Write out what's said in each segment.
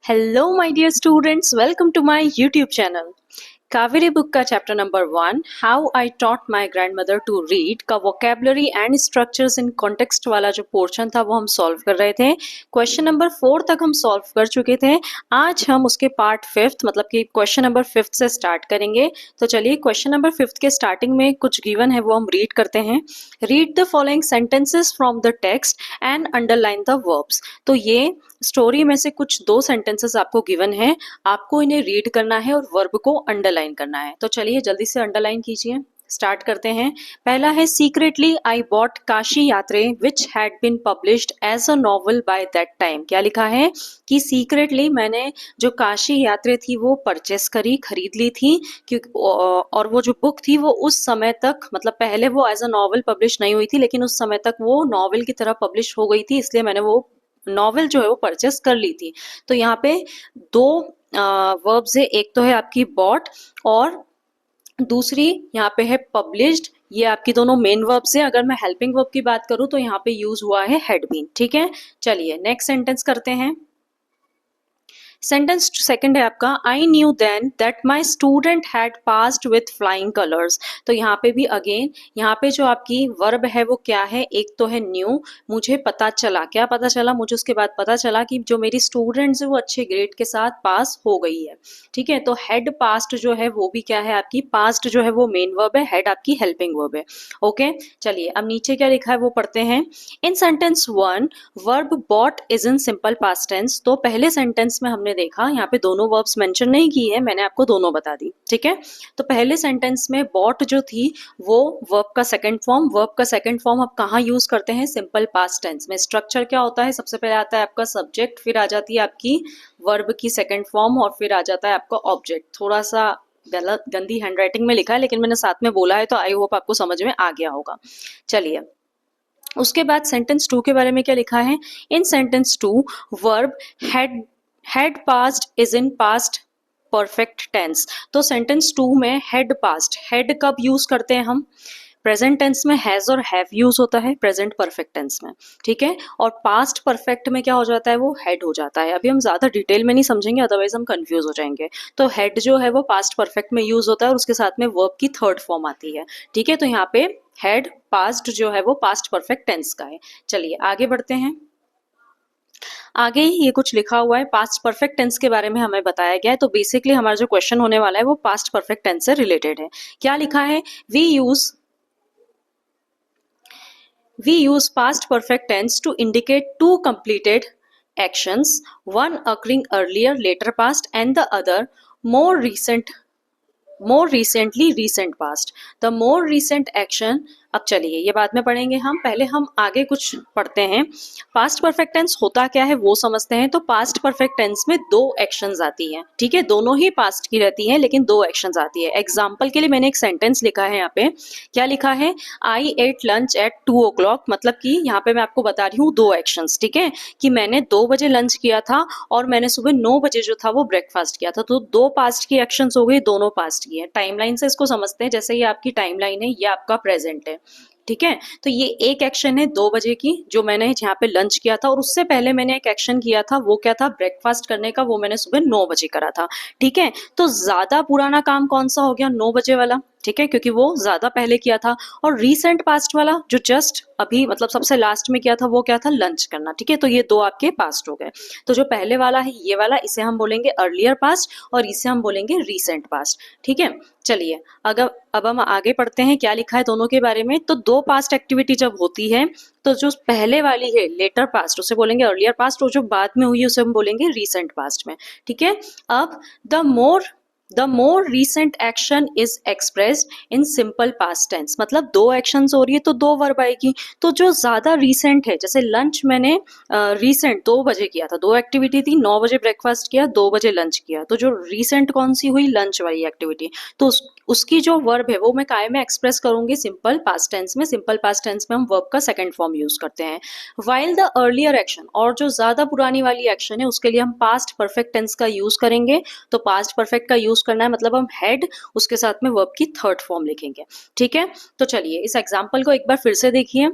Hello, my dear students. Welcome to my YouTube channel. Kaveri book का chapter number 1 how I taught my grandmother to read का vocabulary and structures in context वाला जो portion था वो हम solve कर रहे थे। क्वेश्चन नंबर 4 तक हम सॉल्व कर चुके थे। आज हम उसके पार्ट 5 मतलब कि क्वेश्चन नंबर 5 से स्टार्ट करेंगे। तो चलिए क्वेश्चन नंबर 5 के स्टार्टिंग में कुछ गिवन है वो हम रीड करते हैं। Read the following sentences from the text and underline the verbs. तो ये स्टोरी में से कुछ 2 सेंटेंसेस आपको गिवन है, आपको इन्हें रीड करना है और वर्ब को अंडरलाइन करना है। तो चलिए जल्दी से अंडरलाइन कीजिए। स्टार्ट करते हैं। पहला है secretly I bought Kashi Yatre which had been published as a novel by that time. क्या लिखा है कि सीक्रेटली मैंने जो काशी यात्रे थी वो परचेस करी, खरीद ली थी, क्योंकि और वो जो बुक थी वो उस समय तक मतलब पहले वो एज अ नॉवल पब्लिश नहीं हुई थी, लेकिन उस समय तक वो नॉवल की तरह पब्लिश हो गई थी, इसलिए मैंने वो नॉवेल जो है वो परचेस कर ली थी। तो यहाँ पे 2 वर्ब्स है, एक तो है आपकी बॉट और दूसरी यहाँ पे है पब्लिश्ड। ये आपकी दोनों मेन वर्ब्स है। अगर मैं हेल्पिंग वर्ब की बात करूं तो यहाँ पे यूज हुआ है हैड बीन। ठीक है, चलिए नेक्स्ट सेंटेंस करते हैं। सेंटेंस सेकंड है आपका I knew then that my student had passed with flying colours. तो यहाँ पे भी अगेन यहाँ पे जो आपकी वर्ब है वो क्या है, एक तो है न्यू, मुझे पता चला। क्या पता चला? मुझे उसके बाद पता चला कि जो मेरी स्टूडेंट्स है वो अच्छे ग्रेड के साथ पास हो गई है। ठीक है, तो हैड पास्ट जो है वो भी क्या है आपकी, पास्ट जो है वो मेन वर्ब है, हैड आपकी हेल्पिंग वर्ब है। ओके, चलिए अब नीचे क्या लिखा है वो पढ़ते हैं। In sentence 1 verb bought is in simple past tense. तो पहले सेंटेंस में हमने देखा यहाँ पे दोनों वर्ब्स मेंशन नहीं की है, मैंने आपको दोनों बता दी। ठीक है, तो पहले सेंटेंस में बॉट जो थी वो वर्ब का सेकंड फॉर्म, वर्ब का सेकंड फॉर्म अब कहाँ यूज करते हैं, सिंपल पास्ट टेंस में। स्ट्रक्चर क्या होता है, सबसे पहले आता है आपका सब्जेक्ट, फिर आ जाती है आपकी वर्ब की सेकंड फॉर्म और फिर आ जाता है आपका ऑब्जेक्ट। थोड़ा सा गलत गंदी हैंडराइटिंग में लिखा है, लेकिन मैंने साथ में बोला है तो आई होप आपको समझ में आ गया होगा। चलिए उसके बाद सेंटेंस 2 के बारे में क्या लिखा है। In sentence 2 verb had past is in past perfect tense. तो सेंटेंस 2 में हैड पास्ट, हैड कब यूज करते हैं हम, प्रेजेंट टेंस में हैज और हैव यूज होता है प्रेजेंट परफेक्ट टेंस में। ठीक है, और पास्ट परफेक्ट में क्या हो जाता है, वो हैड हो जाता है। अभी हम ज्यादा डिटेल में नहीं समझेंगे, अदरवाइज हम कंफ्यूज हो जाएंगे। तो हैड जो है वो पास्ट परफेक्ट में यूज होता है और उसके साथ में वर्ब की थर्ड फॉर्म आती है। ठीक है, तो यहाँ पे हैड पास्ट जो है वो पास्ट परफेक्ट टेंस का है। चलिए आगे बढ़ते हैं। आगे ही ये कुछ लिखा हुआ है, पास्ट परफेक्ट टेंस के बारे में हमें बताया गया है। तो बेसिकली हमारा जो क्वेश्चन होने वाला है वो पास्ट परफेक्ट टेंस से रिलेटेड है। क्या लिखा है, we use past perfect tense to indicate two completed actions, one occurring earlier later past and the other more recently recent past. The more recent action, अब चलिए ये बाद में पढ़ेंगे हम, पहले हम आगे कुछ पढ़ते हैं। पास्ट परफेक्ट टेंस होता क्या है वो समझते हैं। तो पास्ट परफेक्ट टेंस में 2 एक्शंस आती हैं। ठीक है, दोनों ही पास्ट की रहती हैं लेकिन 2 एक्शंस आती है। एग्जाम्पल के लिए मैंने एक सेंटेंस लिखा है यहाँ पे। क्या लिखा है, आई एट लंच एट 2 o'clock। मतलब कि यहाँ पे मैं आपको बता रही हूँ 2 एक्शंस। ठीक है, कि मैंने 2 बजे लंच किया था और मैंने सुबह 9 बजे जो था वो ब्रेकफास्ट किया था। तो 2 पास्ट की एक्शंस हो गई, दोनों पास्ट की है। टाइमलाइन से इसको समझते हैं, जैसे ये आपकी टाइमलाइन है, ये आपका प्रेजेंट है। ठीक है, तो ये एक एक्शन है 2 बजे की जो मैंने यहाँ पे लंच किया था, और उससे पहले मैंने एक एक्शन किया था, वो क्या था, ब्रेकफास्ट करने का, वो मैंने सुबह 9 बजे करा था। ठीक है, तो ज्यादा पुराना काम कौन सा हो गया, 9 बजे वाला। ठीक है, क्योंकि वो ज्यादा पहले किया था। और रीसेंट पास्ट वाला जो जस्ट अभी मतलब सबसे लास्ट में किया था वो क्या था, लंच करना। ठीक है, तो ये 2 आपके पास्ट हो गए। तो जो पहले वाला है ये वाला, इसे हम बोलेंगे अर्लियर पास्ट और इसे हम बोलेंगे रीसेंट पास्ट। ठीक है, चलिए अगर अब हम आगे पढ़ते हैं क्या लिखा है दोनों के बारे में। तो 2 पास्ट एक्टिविटी जब होती है तो जो पहले वाली है लेटर पास्ट उसे बोलेंगे अर्लियर पास्ट, और जो बाद में हुई है उसे हम बोलेंगे रीसेंट पास्ट में। ठीक है, अब the more recent action is expressed in simple past tense. मतलब 2 एक्शंस हो रही है तो 2 वर्ब आएगी। तो जो ज्यादा रिसेंट है, जैसे लंच मैंने रिसेंट 2 बजे किया था, 2 एक्टिविटी थी, 9 बजे ब्रेकफास्ट किया, 2 बजे लंच किया, तो जो रिसेंट कौन सी हुई, लंच वाली एक्टिविटी। तो उसकी जो वर्ब है वो मैं काय में एक्सप्रेस करूंगी, सिंपल पास्ट टेंस में। सिंपल पास्ट टेंस में हम वर्ब का सेकंड फॉर्म यूज करते हैं। वाइल द अर्लियर एक्शन, और जो ज्यादा पुरानी वाली एक्शन है उसके लिए हम पास्ट परफेक्ट टेंस का यूज करेंगे। तो पास्ट परफेक्ट का यूज करना है मतलब हम हैड उसके साथ में वर्ब की थर्ड फॉर्म लिखेंगे। ठीक है, तो चलिए इस एग्जाम्पल को एक बार फिर से देखिए।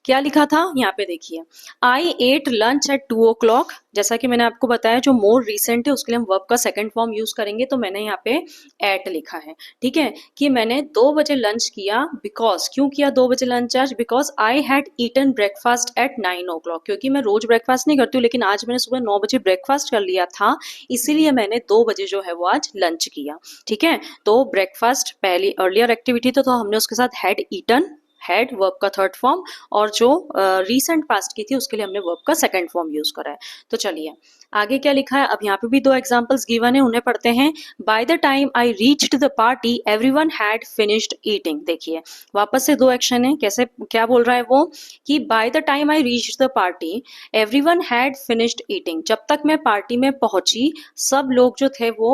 क्या लिखा था यहाँ पे देखिए, आई एट लंच एट 2 o'clock। जैसा कि मैंने आपको बताया जो मोर रिसेंट है उसके लिए हम वर्ब का सेकंड फॉर्म यूज करेंगे, तो मैंने यहाँ पे एट लिखा है, ठीक है, कि मैंने 2 बजे लंच किया। बिकॉज क्यों किया 2 बजे लंच आज? Because I had eaten breakfast at 9 o'clock, क्योंकि मैं रोज ब्रेकफास्ट नहीं करती हूँ, लेकिन आज मैंने सुबह 9 बजे ब्रेकफास्ट कर लिया था, इसीलिए मैंने 2 बजे जो है वो आज लंच किया, ठीक है। तो ब्रेकफास्ट पहली अर्लियर एक्टिविटी तो हमने उसके साथ हैड ईटन, हैड वर्ब का थर्ड फॉर्म, और जो रीसेंट पास्ट की थी उसके लिए हमने वर्ब का सेकंड फॉर्म यूज करा है। तो चलिए आगे क्या लिखा है, अब यहाँ पे भी 2 एग्जांपल्स गिवन है, उन्हें पढ़ते हैं। Bye the time I reached the party everyone had finished eating. देखिए वापस से 2 एक्शन है, कैसे क्या बोल रहा है वो, कि bye the time I reached the party everyone had finished eating. जब तक मैं पार्टी में पहुंची सब लोग जो थे वो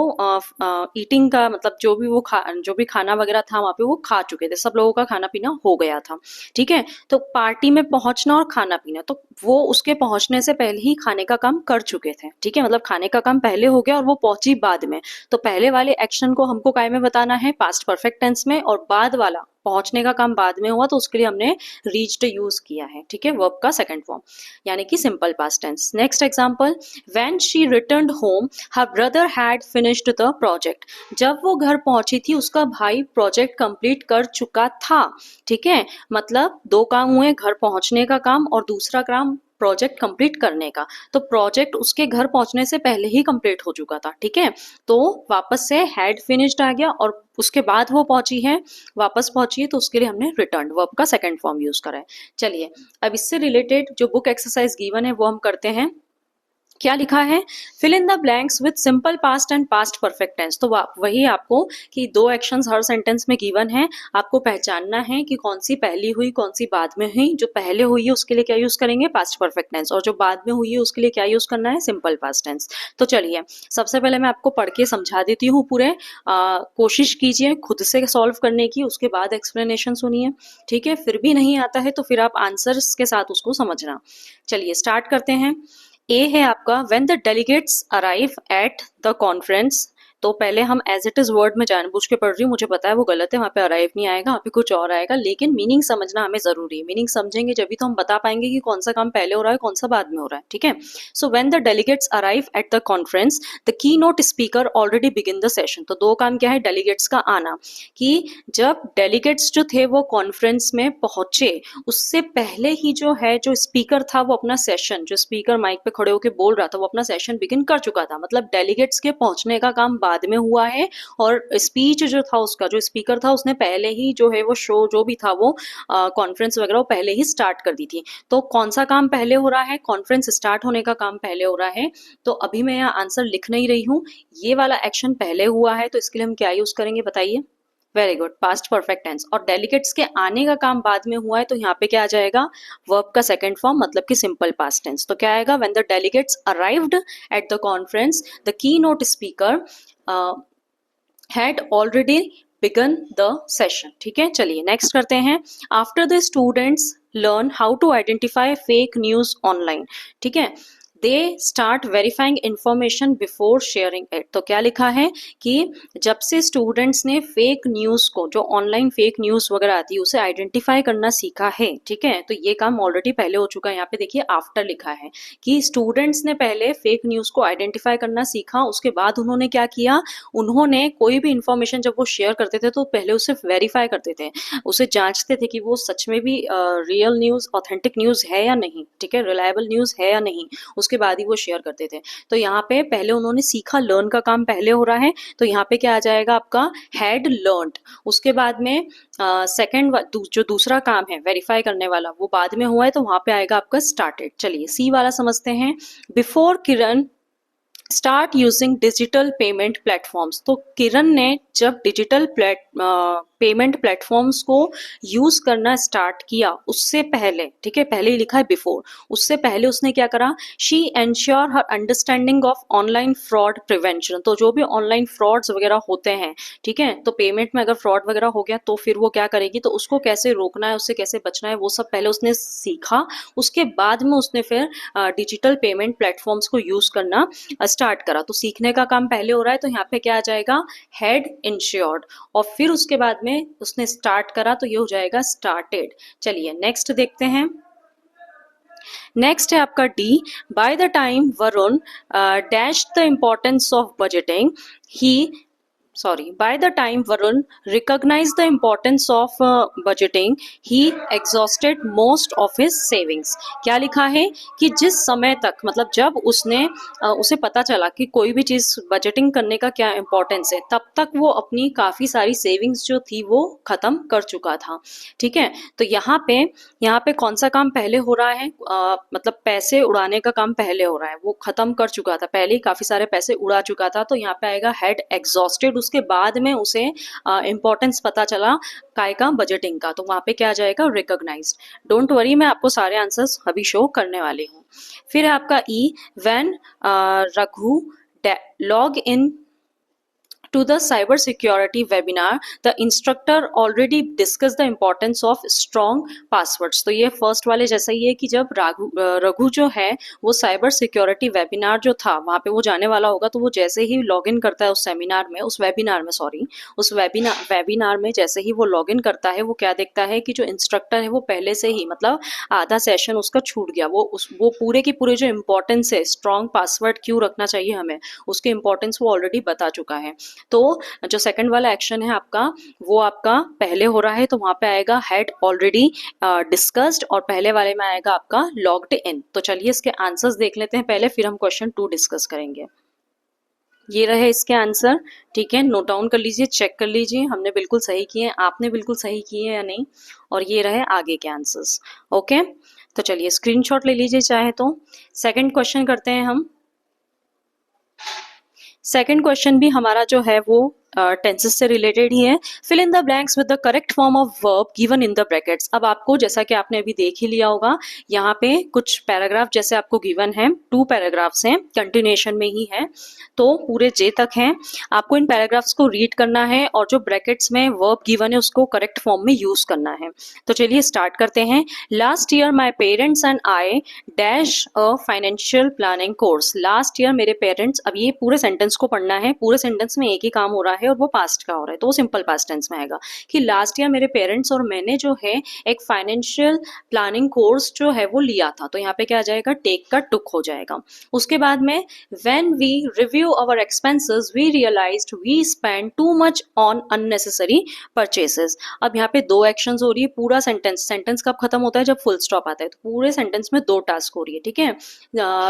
ईटिंग का मतलब जो भी खाना वगैरह था वहां पे वो खा चुके थे, सब लोगों का खाना पीना हो गया था, ठीक है। तो पार्टी में पहुंचना और खाना पीना, तो वो उसके पहुंचने से पहले ही खाने का काम कर चुके थे, ठीक है, मतलब खाने का काम पहले हो गया और वो पहुंची बाद में। तो पहले वाले एक्शन को हमको काय में बताना है, पास्ट परफेक्ट टेंस में, और बाद वाला पहुंचने का काम बाद में हुआ तो उसके लिए हमने रीच्ड यूज किया है, ठीक है, वर्ब का सेकंड फॉर्म यानी कि simple past tense. Next example, when she returned home her brother had finished the project. जब वो घर पहुंची थी उसका भाई प्रोजेक्ट कंप्लीट कर चुका था, ठीक है, मतलब 2 काम हुए, घर पहुंचने का काम और दूसरा काम प्रोजेक्ट कंप्लीट करने का। तो प्रोजेक्ट उसके घर पहुंचने से पहले ही कंप्लीट हो चुका था, ठीक है। तो वापस से हैड फिनिश्ड आ गया और उसके बाद वो पहुंची है, वापस पहुंची है, तो उसके लिए हमने रिटर्न वर्ब का सेकंड फॉर्म यूज करा है। चलिए अब इससे रिलेटेड जो बुक एक्सरसाइज गिवन है वो हम करते हैं। क्या लिखा है, fill in the blanks with simple past and past perfect tense. तो वही आपको कि 2 एक्शंस हर सेंटेंस में गिवन है, आपको पहचानना है कि कौन सी पहली हुई कौन सी बाद में हुई। जो पहले हुई है उसके लिए क्या यूज करेंगे, पास्ट परफेक्ट टेंस, और जो बाद में हुई है उसके लिए क्या यूज करना है, सिंपल पास्ट टेंस। तो चलिए सबसे पहले मैं आपको पढ़ के समझा देती हूँ पूरे, कोशिश कीजिए खुद से सॉल्व करने की, उसके बाद एक्सप्लेनेशन सुनिए, ठीक है। फिर भी नहीं आता है तो फिर आप आंसर्स के साथ उसको समझना। चलिए स्टार्ट करते हैं। ए है आपका, when the delegates arrive at the conference. तो पहले हम एज इट इज वर्ड में जानबूझ के पढ़ रही हूँ, मुझे पता है वो गलत है, वहाँ पे अराइव नहीं आएगा, वहाँ पे कुछ और आएगा, लेकिन मीनिंग समझना हमें जरूरी है। मीनिंग समझेंगे जब भी तो हम बता पाएंगे कि कौन सा काम पहले हो रहा है कौन सा बाद में हो रहा है, ठीक है। So when the delegates arrive at the conference the key note speaker already begin the session. तो 2 काम क्या है, डेलीगेट्स का आना, कि जब डेलीगेट्स जो थे वो कॉन्फ्रेंस में पहुंचे उससे पहले ही जो है जो स्पीकर था वो अपना सेशन, जो स्पीकर माइक पे खड़े होकर बोल रहा था वो अपना सेशन बिगिन कर चुका था। मतलब डेलीगेट्स के पहुंचने का काम बाद में हुआ है और स्पीच जो था उसका जो स्पीकर था उसने पहले ही जो है वो शो जो भी था वो कॉन्फ्रेंस वगैरह वो पहले ही स्टार्ट कर दी थी। तो कौन सा काम पहले हो रहा है, कॉन्फ्रेंस स्टार्ट होने का काम पहले हो रहा है। तो अभी मैं यहाँ आंसर लिख नहीं रही हूँ, ये वाला एक्शन पहले हुआ है तो इसके लिए हम क्या यूज करेंगे बताइए, very good, past perfect tense. और डेलीगेट्स के आने का काम बाद में हुआ है तो यहाँ पे क्या आ जाएगा, वर्ब का सेकंड फॉर्म मतलब कि सिंपल पास्ट टेंस। तो क्या आएगा, when the delegates arrived at the conference the key note speaker had already begun the session, ठीक है। चलिए नेक्स्ट करते हैं। After the students learn how to identify fake news online, ठीक है, they start verifying information before sharing it. तो क्या लिखा है कि जब से स्टूडेंट्स ने फेक न्यूज को, जो ऑनलाइन फेक न्यूज वगैरह आती है, उसे आइडेंटिफाई करना सीखा है, ठीक है। तो ये काम ऑलरेडी पहले हो चुका है, यहाँ पे देखिए आफ्टर लिखा है कि स्टूडेंट्स ने पहले फेक न्यूज को आइडेंटिफाई करना सीखा, उसके बाद उन्होंने क्या किया, उन्होंने कोई भी इंफॉर्मेशन जब वो शेयर करते थे तो पहले उसे वेरीफाई करते थे, उसे जांचते थे कि वो सच में भी रियल न्यूज, ऑथेंटिक न्यूज है या नहीं, ठीक है, रिलायबल न्यूज है या नहीं, उसके बाद ही वो शेयर करते थे। तो यहाँ पे पहले उन्होंने सीखा, लर्न का काम पहले हो रहा है, तो यहाँ पे क्या आ जाएगा आपका, हैड लर्नड। उसके बाद में सेकंड जो दूसरा काम है वेरीफाई करने वाला वो बाद में हुआ है, तो वहां पे आएगा आपका स्टार्टेड। चलिए सी वाला समझते हैं। Before Kiran start using digital payment platforms. तो किरण ने जब डिजिटल पेमेंट प्लेटफॉर्म्स को यूज करना स्टार्ट किया उससे पहले, ठीक है, पहले ही लिखा है बिफोर, उससे पहले उसने क्या करा, she ensure her understanding of online fraud prevention. तो जो भी ऑनलाइन फ्रॉड्स वगैरह होते हैं, ठीक है, तो पेमेंट में अगर फ्रॉड वगैरह हो गया तो फिर वो क्या करेगी, तो उसको कैसे रोकना है, उससे कैसे बचना है, वो सब पहले उसने सीखा। उसके बाद में उसने फिर डिजिटल पेमेंट प्लेटफॉर्म्स को यूज करना स्टार्ट करा। तो सीखने का काम पहले हो रहा है, तो यहाँ पे क्या आ जाएगा, हैड इंश्योर्ड, और फिर उसके बाद में उसने स्टार्ट करा तो ये हो जाएगा स्टार्टेड। चलिए नेक्स्ट देखते हैं। नेक्स्ट है आपका D, bye the time Varun dash the importance of budgeting he by the time Varun recognized the importance of budgeting, he exhausted most of his savings. क्या लिखा है कि जिस समय तक, मतलब जब उसने उसे पता चला कि कोई भी चीज़ बजटिंग करने का क्या इम्पोर्टेंस है, तब तक वो अपनी काफ़ी सारी सेविंग्स जो थी वो ख़त्म कर चुका था। ठीक है, तो यहाँ पे कौन सा काम पहले हो रहा है, मतलब पैसे उड़ाने का काम पहले हो रहा है, वो ख़त्म कर चुका था, पहले ही काफ़ी सारे पैसे उड़ा चुका था, तो यहाँ पे आएगा हैड एग्जॉस्टेड, उसके बाद में उसे इम्पोर्टेंस पता चला काय का, बजटिंग का, तो वहाँ पे क्या आ जाएगा, रिकॉग्नाइज्ड। डोंट वरी, मैं आपको सारे आंसर्स अभी शो करने वाली हूँ। फिर आपका ई, when Raghu log in to the cyber security webinar, the instructor already discussed the importance of strong passwords. तो ये फर्स्ट वाले जैसा ही है कि जब रघु जो है वो साइबर सिक्योरिटी वेबिनार जो था वहाँ पे वो जाने वाला होगा, तो वो जैसे ही लॉगिन करता है उस वेबिनार में जैसे ही वो लॉगिन करता है, वो क्या देखता है कि जो इंस्ट्रक्टर है वो पहले से ही, मतलब आधा सेशन उसका छूट गया, वो पूरे की पूरे जो इम्पोर्टेंस है, स्ट्रॉन्ग पासवर्ड क्यों रखना चाहिए हमें, उसके इम्पोर्टेंस वो ऑलरेडी बता चुका है। तो जो सेकंड वाला एक्शन है आपका, वो आपका पहले हो रहा है, तो वहां पे आएगा हैड ऑलरेडी डिस्कस्ड, और पहले वाले में आएगा आपका लॉग्ड इन। तो चलिए इसके आंसर्स देख लेते हैं पहले, फिर हम क्वेश्चन 2 डिस्कस करेंगे। ये रहे इसके आंसर, ठीक है, नोट डाउन कर लीजिए, चेक कर लीजिए हमने बिल्कुल सही किए हैं, आपने बिल्कुल सही किए या नहीं, और ये रहे आगे के आंसर्स। ओके, तो चलिए स्क्रीनशॉट ले लीजिए चाहे तो। सेकंड क्वेश्चन करते हैं हम। सेकंड क्वेश्चन भी हमारा जो है वो टेंसेस से रिलेटेड ही है। Fill in the blanks with the correct form of verb given in the brackets. अब आपको, जैसा कि आपने अभी देख ही लिया होगा, यहाँ पे कुछ पैराग्राफ जैसे आपको गिवन है, 2 पैराग्राफ्स हैं, कंटिन्यूएशन में ही है, तो पूरे जे तक हैं। आपको इन पैराग्राफ्स को रीड करना है और जो ब्रैकेट्स में वर्ब गिवन है उसको करेक्ट फॉर्म में यूज करना है। तो चलिए स्टार्ट करते हैं। Last year my parents and I dash a financial planning course. Last year मेरे पेरेंट्स, अब ये पूरे सेंटेंस को पढ़ना है, पूरे सेंटेंस में एक ही काम हो रहा है और वो पास्ट का हो रहा है, तो वो सिंपल पास्ट टेंस में आएगा कि लास्ट ईयर मेरे पेरेंट्स और मैंने जो है एक फाइनेंशियल प्लानिंग कोर्स जो है वो लिया था, तो यहाँ पे क्या आ जाएगा, टेक का टुक हो जाएगा। उसके बाद में when we review our expenses we realized we spend too much on unnecessary purchases. अब यहाँ पे 2 एक्शंस हो रही है, पूरा सेंटेंस कब खत्म होता है, जब फुल स्टॉप आता है, तो पूरे सेंटेंस में 2 टास्क हो रही है, ठीक है।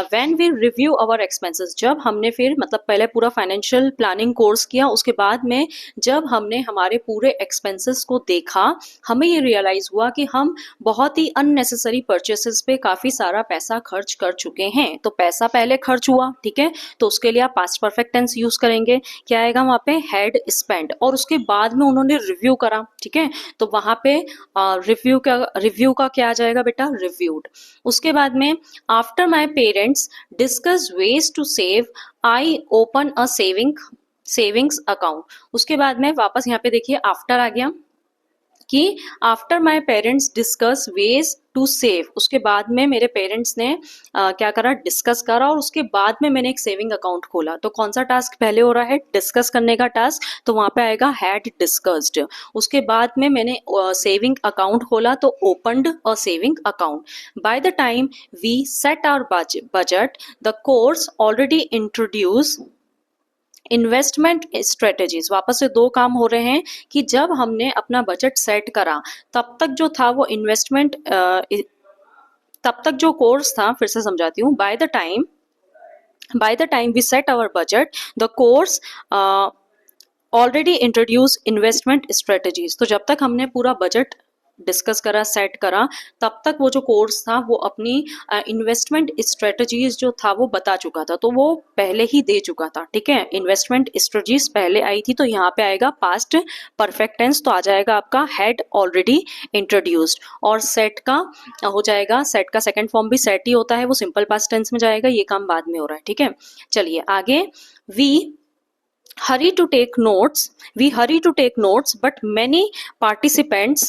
When we review our expenses, जब हमने फिर, मतलब पहले पूरा फाइनेंशियल प्लानिंग कोर्स किया, उसके बाद में जब हमने हमारे पूरे एक्सपेंसेस को देखा, हमें ये रियलाइज हुआ कि हम बहुत ही अननेसेसरी परचेसेस पे काफी सारा पैसा खर्च कर चुके हैं। तो पैसा पहले खर्च हुआ, ठीक है, तो उसके लिए आप पास्ट परफेक्ट टेंस यूज करेंगे, क्या आएगा वहां पे, हैड स्पेंड, और उसके बाद में उन्होंने रिव्यू करा, ठीक है, तो वहां पे रिव्यू का क्या आ जाएगा बेटा, रिव्यूड। उसके बाद में after my parents discuss ways to save I open a savings account. उसके बाद में वापस यहाँ पे देखिए आफ्टर आ गया कि after my parents discuss ways to save, उसके बाद में मेरे पेरेंट्स ने क्या करा, डिस्कस करा, और उसके बाद में मैंने एक सेविंग अकाउंट खोला। तो कौन सा टास्क पहले हो रहा है, डिस्कस करने का टास्क, तो वहां पे आएगा हैड डिस्कस्ड। उसके बाद में मैंने सेविंग अकाउंट खोला, तो opened a saving account. By the time we set our budget the course already introduce investment strategies. वापस से 2 काम हो रहे हैं कि जब हमने अपना बजट सेट करा, तब तक जो था वो इन्वेस्टमेंट, तब तक जो कोर्स था, फिर से समझाती हूँ, by the time we set our budget the course already introduce investment strategies. तो जब तक हमने पूरा बजट डिस्कस करा, सेट करा, तब तक वो जो कोर्स था वो अपनी इन्वेस्टमेंट स्ट्रेटजीज जो था वो बता चुका था, तो वो पहले ही दे चुका था, ठीक है, इन्वेस्टमेंट स्ट्रेटजीज पहले आई थी, तो यहाँ पे आएगा पास्ट परफेक्ट टेंस, तो आ जाएगा आपका हैड ऑलरेडी इंट्रोड्यूस्ड। और सेट का हो जाएगा, सेट का सेकंड फॉर्म भी सेट ही होता है, वो सिंपल पास्ट टेंस में जाएगा, ये काम बाद में हो रहा है, ठीक है। चलिए आगे, we hurry to take notes but many participants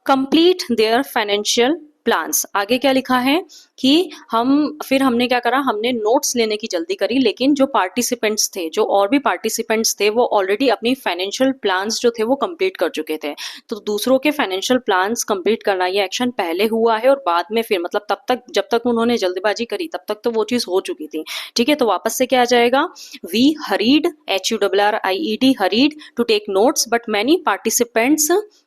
complete their financial plans. आगे क्या लिखा है कि हमने क्या करा, हमने नोट्स लेने की जल्दी करी, लेकिन जो पार्टिसिपेंट्स थे, जो और भी पार्टिसिपेंट्स थे, वो ऑलरेडी अपनी फाइनेंशियल प्लान्स जो थे वो कंप्लीट कर चुके थे। तो दूसरों के फाइनेंशियल प्लान्स कंप्लीट करना, ये एक्शन पहले हुआ है और बाद में फिर मतलब तब तक जब तक उन्होंने जल्दबाजी करी तब तक तो वो चीज़ हो चुकी थी। ठीक है, तो वापस से क्या आ जाएगा, we hurried, HURRIED, hurried to take notes, but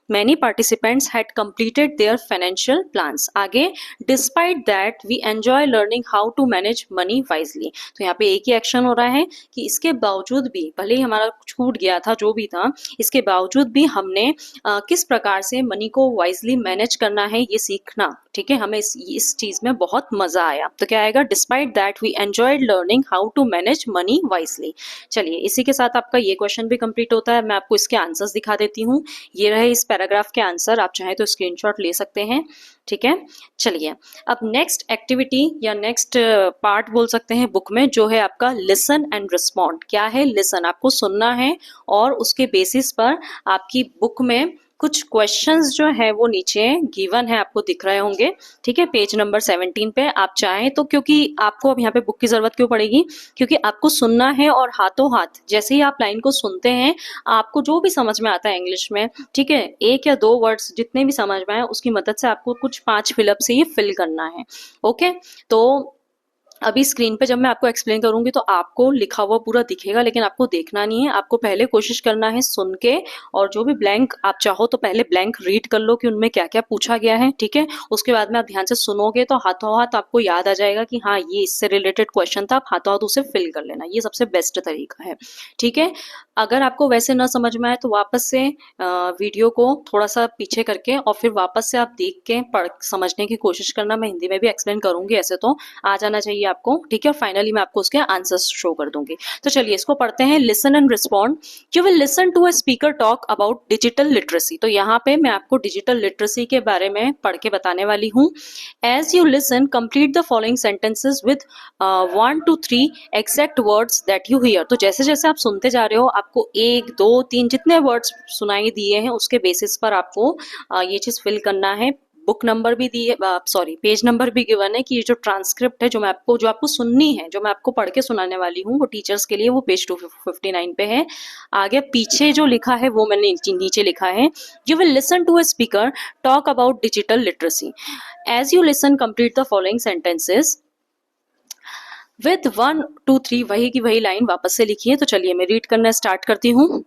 many participants had completed their financial plans. आगे, despite that we enjoy learning how to manage money wisely. तो यहाँ पे एक ही एक्शन हो रहा है कि इसके बावजूद भी, भले ही हमारा छूट गया था जो भी था, इसके बावजूद भी हमने किस प्रकार से मनी को वाइजली मैनेज करना है ये सीखना। ठीक है, हमें इस चीज में बहुत मजा आया। तो क्या आएगा, despite that we enjoyed learning how to manage money wisely. चलिए, इसी के साथ आपका ये क्वेश्चन भी कंप्लीट होता है। मैं आपको इसके आंसर्स दिखा देती हूँ। ये रहे इस पैराग्राफ के आंसर, आप चाहें तो स्क्रीनशॉट ले सकते हैं। ठीक है, चलिए अब नेक्स्ट एक्टिविटी या नेक्स्ट पार्ट बोल सकते हैं बुक में, जो है आपका लिसन एंड रिस्पॉन्ड। क्या है, लिसन, आपको सुनना है और उसके बेसिस पर आपकी बुक में कुछ क्वेश्चंस जो है वो नीचे गिवन है, आपको दिख रहे होंगे। ठीक है, पेज नंबर 17 पे आप चाहें तो, क्योंकि आपको अब यहाँ पे बुक की जरूरत क्यों पड़ेगी, क्योंकि आपको सुनना है और हाथों हाथ जैसे ही आप लाइन को सुनते हैं, आपको जो भी समझ में आता है इंग्लिश में, ठीक है, एक या दो वर्ड्स जितने भी समझ में आए उसकी मदद से आपको कुछ 5 फिलअप से ये फिल करना है। ओके, तो अभी स्क्रीन पे जब मैं आपको एक्सप्लेन करूंगी तो आपको लिखा हुआ पूरा दिखेगा, लेकिन आपको देखना नहीं है। आपको पहले कोशिश करना है सुन के, और जो भी ब्लैंक आप चाहो तो पहले ब्लैंक रीड कर लो कि उनमें क्या क्या पूछा गया है। ठीक है, उसके बाद में आप ध्यान से सुनोगे तो हाथों हाथ आपको याद आ जाएगा कि हाँ ये इससे रिलेटेड क्वेश्चन था, आप हाथों हाथ उसे फिल कर लेना। ये सबसे बेस्ट तरीका है। ठीक है, अगर आपको वैसे ना समझ में आए तो वापस से वीडियो को थोड़ा सा पीछे करके और फिर वापस से आप देख के पढ़ समझने की कोशिश करना। मैं हिंदी में भी एक्सप्लेन करूंगी, ऐसे तो आ जाना चाहिए आपको। ठीक है, फाइनली मैं आपको उसके आंसर्स शो कर दूंगी। तो चलिए इसको पढ़ते हैं। Listen and respond. You will listen to a speaker talk about digital literacy. तो यहाँ पे मैं आपको डिजिटल लिटरेसी के बारे में पढ़ के बताने वाली हूँ। As you listen, complete the following sentences with 1 to 3 exact words that you hear. तो जैसे जैसे आप सुनते जा रहे हो, आपको 1, 2, 3 जितने वर्ड्स सुनाई दिए हैं उसके बेसिस पर आपको ये चीज फिल करना है। बुक नंबर भी दी है, सॉरी पेज नंबर भी गिवन है कि ये जो ट्रांसक्रिप्ट है जो आपको सुननी है, जो मैं आपको पढ़ के सुनाने वाली हूँ, वो टीचर्स के लिए वो पेज 259 पे है। आगे पीछे जो लिखा है वो मैंने नीचे लिखा है, you will listen to a speaker talk about digital literacy. As you listen, complete the following sentences with 1 to 3, वही की वही लाइन वापस से लिखी है। तो चलिए मैं रीड करना स्टार्ट करती हूँ।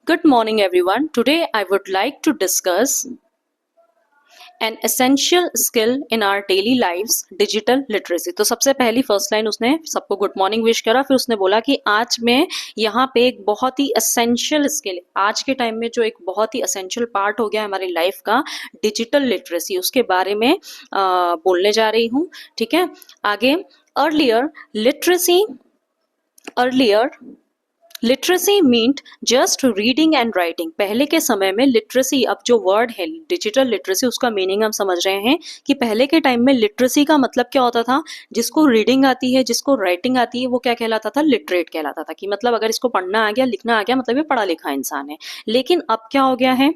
Good morning everyone, today I would like to discuss an essential skill in our daily lives, digital literacy। तो सबसे पहली फर्स्ट लाइन उसने सबको गुड मॉर्निंग विश करा, फिर उसने बोला कि आज मैं यहाँ पे एक बहुत ही असेंशियल स्किल, आज के टाइम में जो एक बहुत ही असेंशियल पार्ट हो गया हमारी लाइफ का, डिजिटल लिटरेसी, उसके बारे में बोलने जा रही हूँ। ठीक है, आगे earlier literacy meant just reading and writing. पहले के समय में लिटरेसी, अब जो वर्ड है डिजिटल लिटरेसी, उसका मीनिंग हम समझ रहे हैं कि पहले के टाइम में लिटरेसी का मतलब क्या होता था, जिसको रीडिंग आती है, जिसको राइटिंग आती है, वो क्या कहलाता था, लिटरेट कहलाता था। कि मतलब अगर इसको पढ़ना आ गया, लिखना आ गया, मतलब ये पढ़ा लिखा इंसान है। लेकिन अब क्या हो गया है,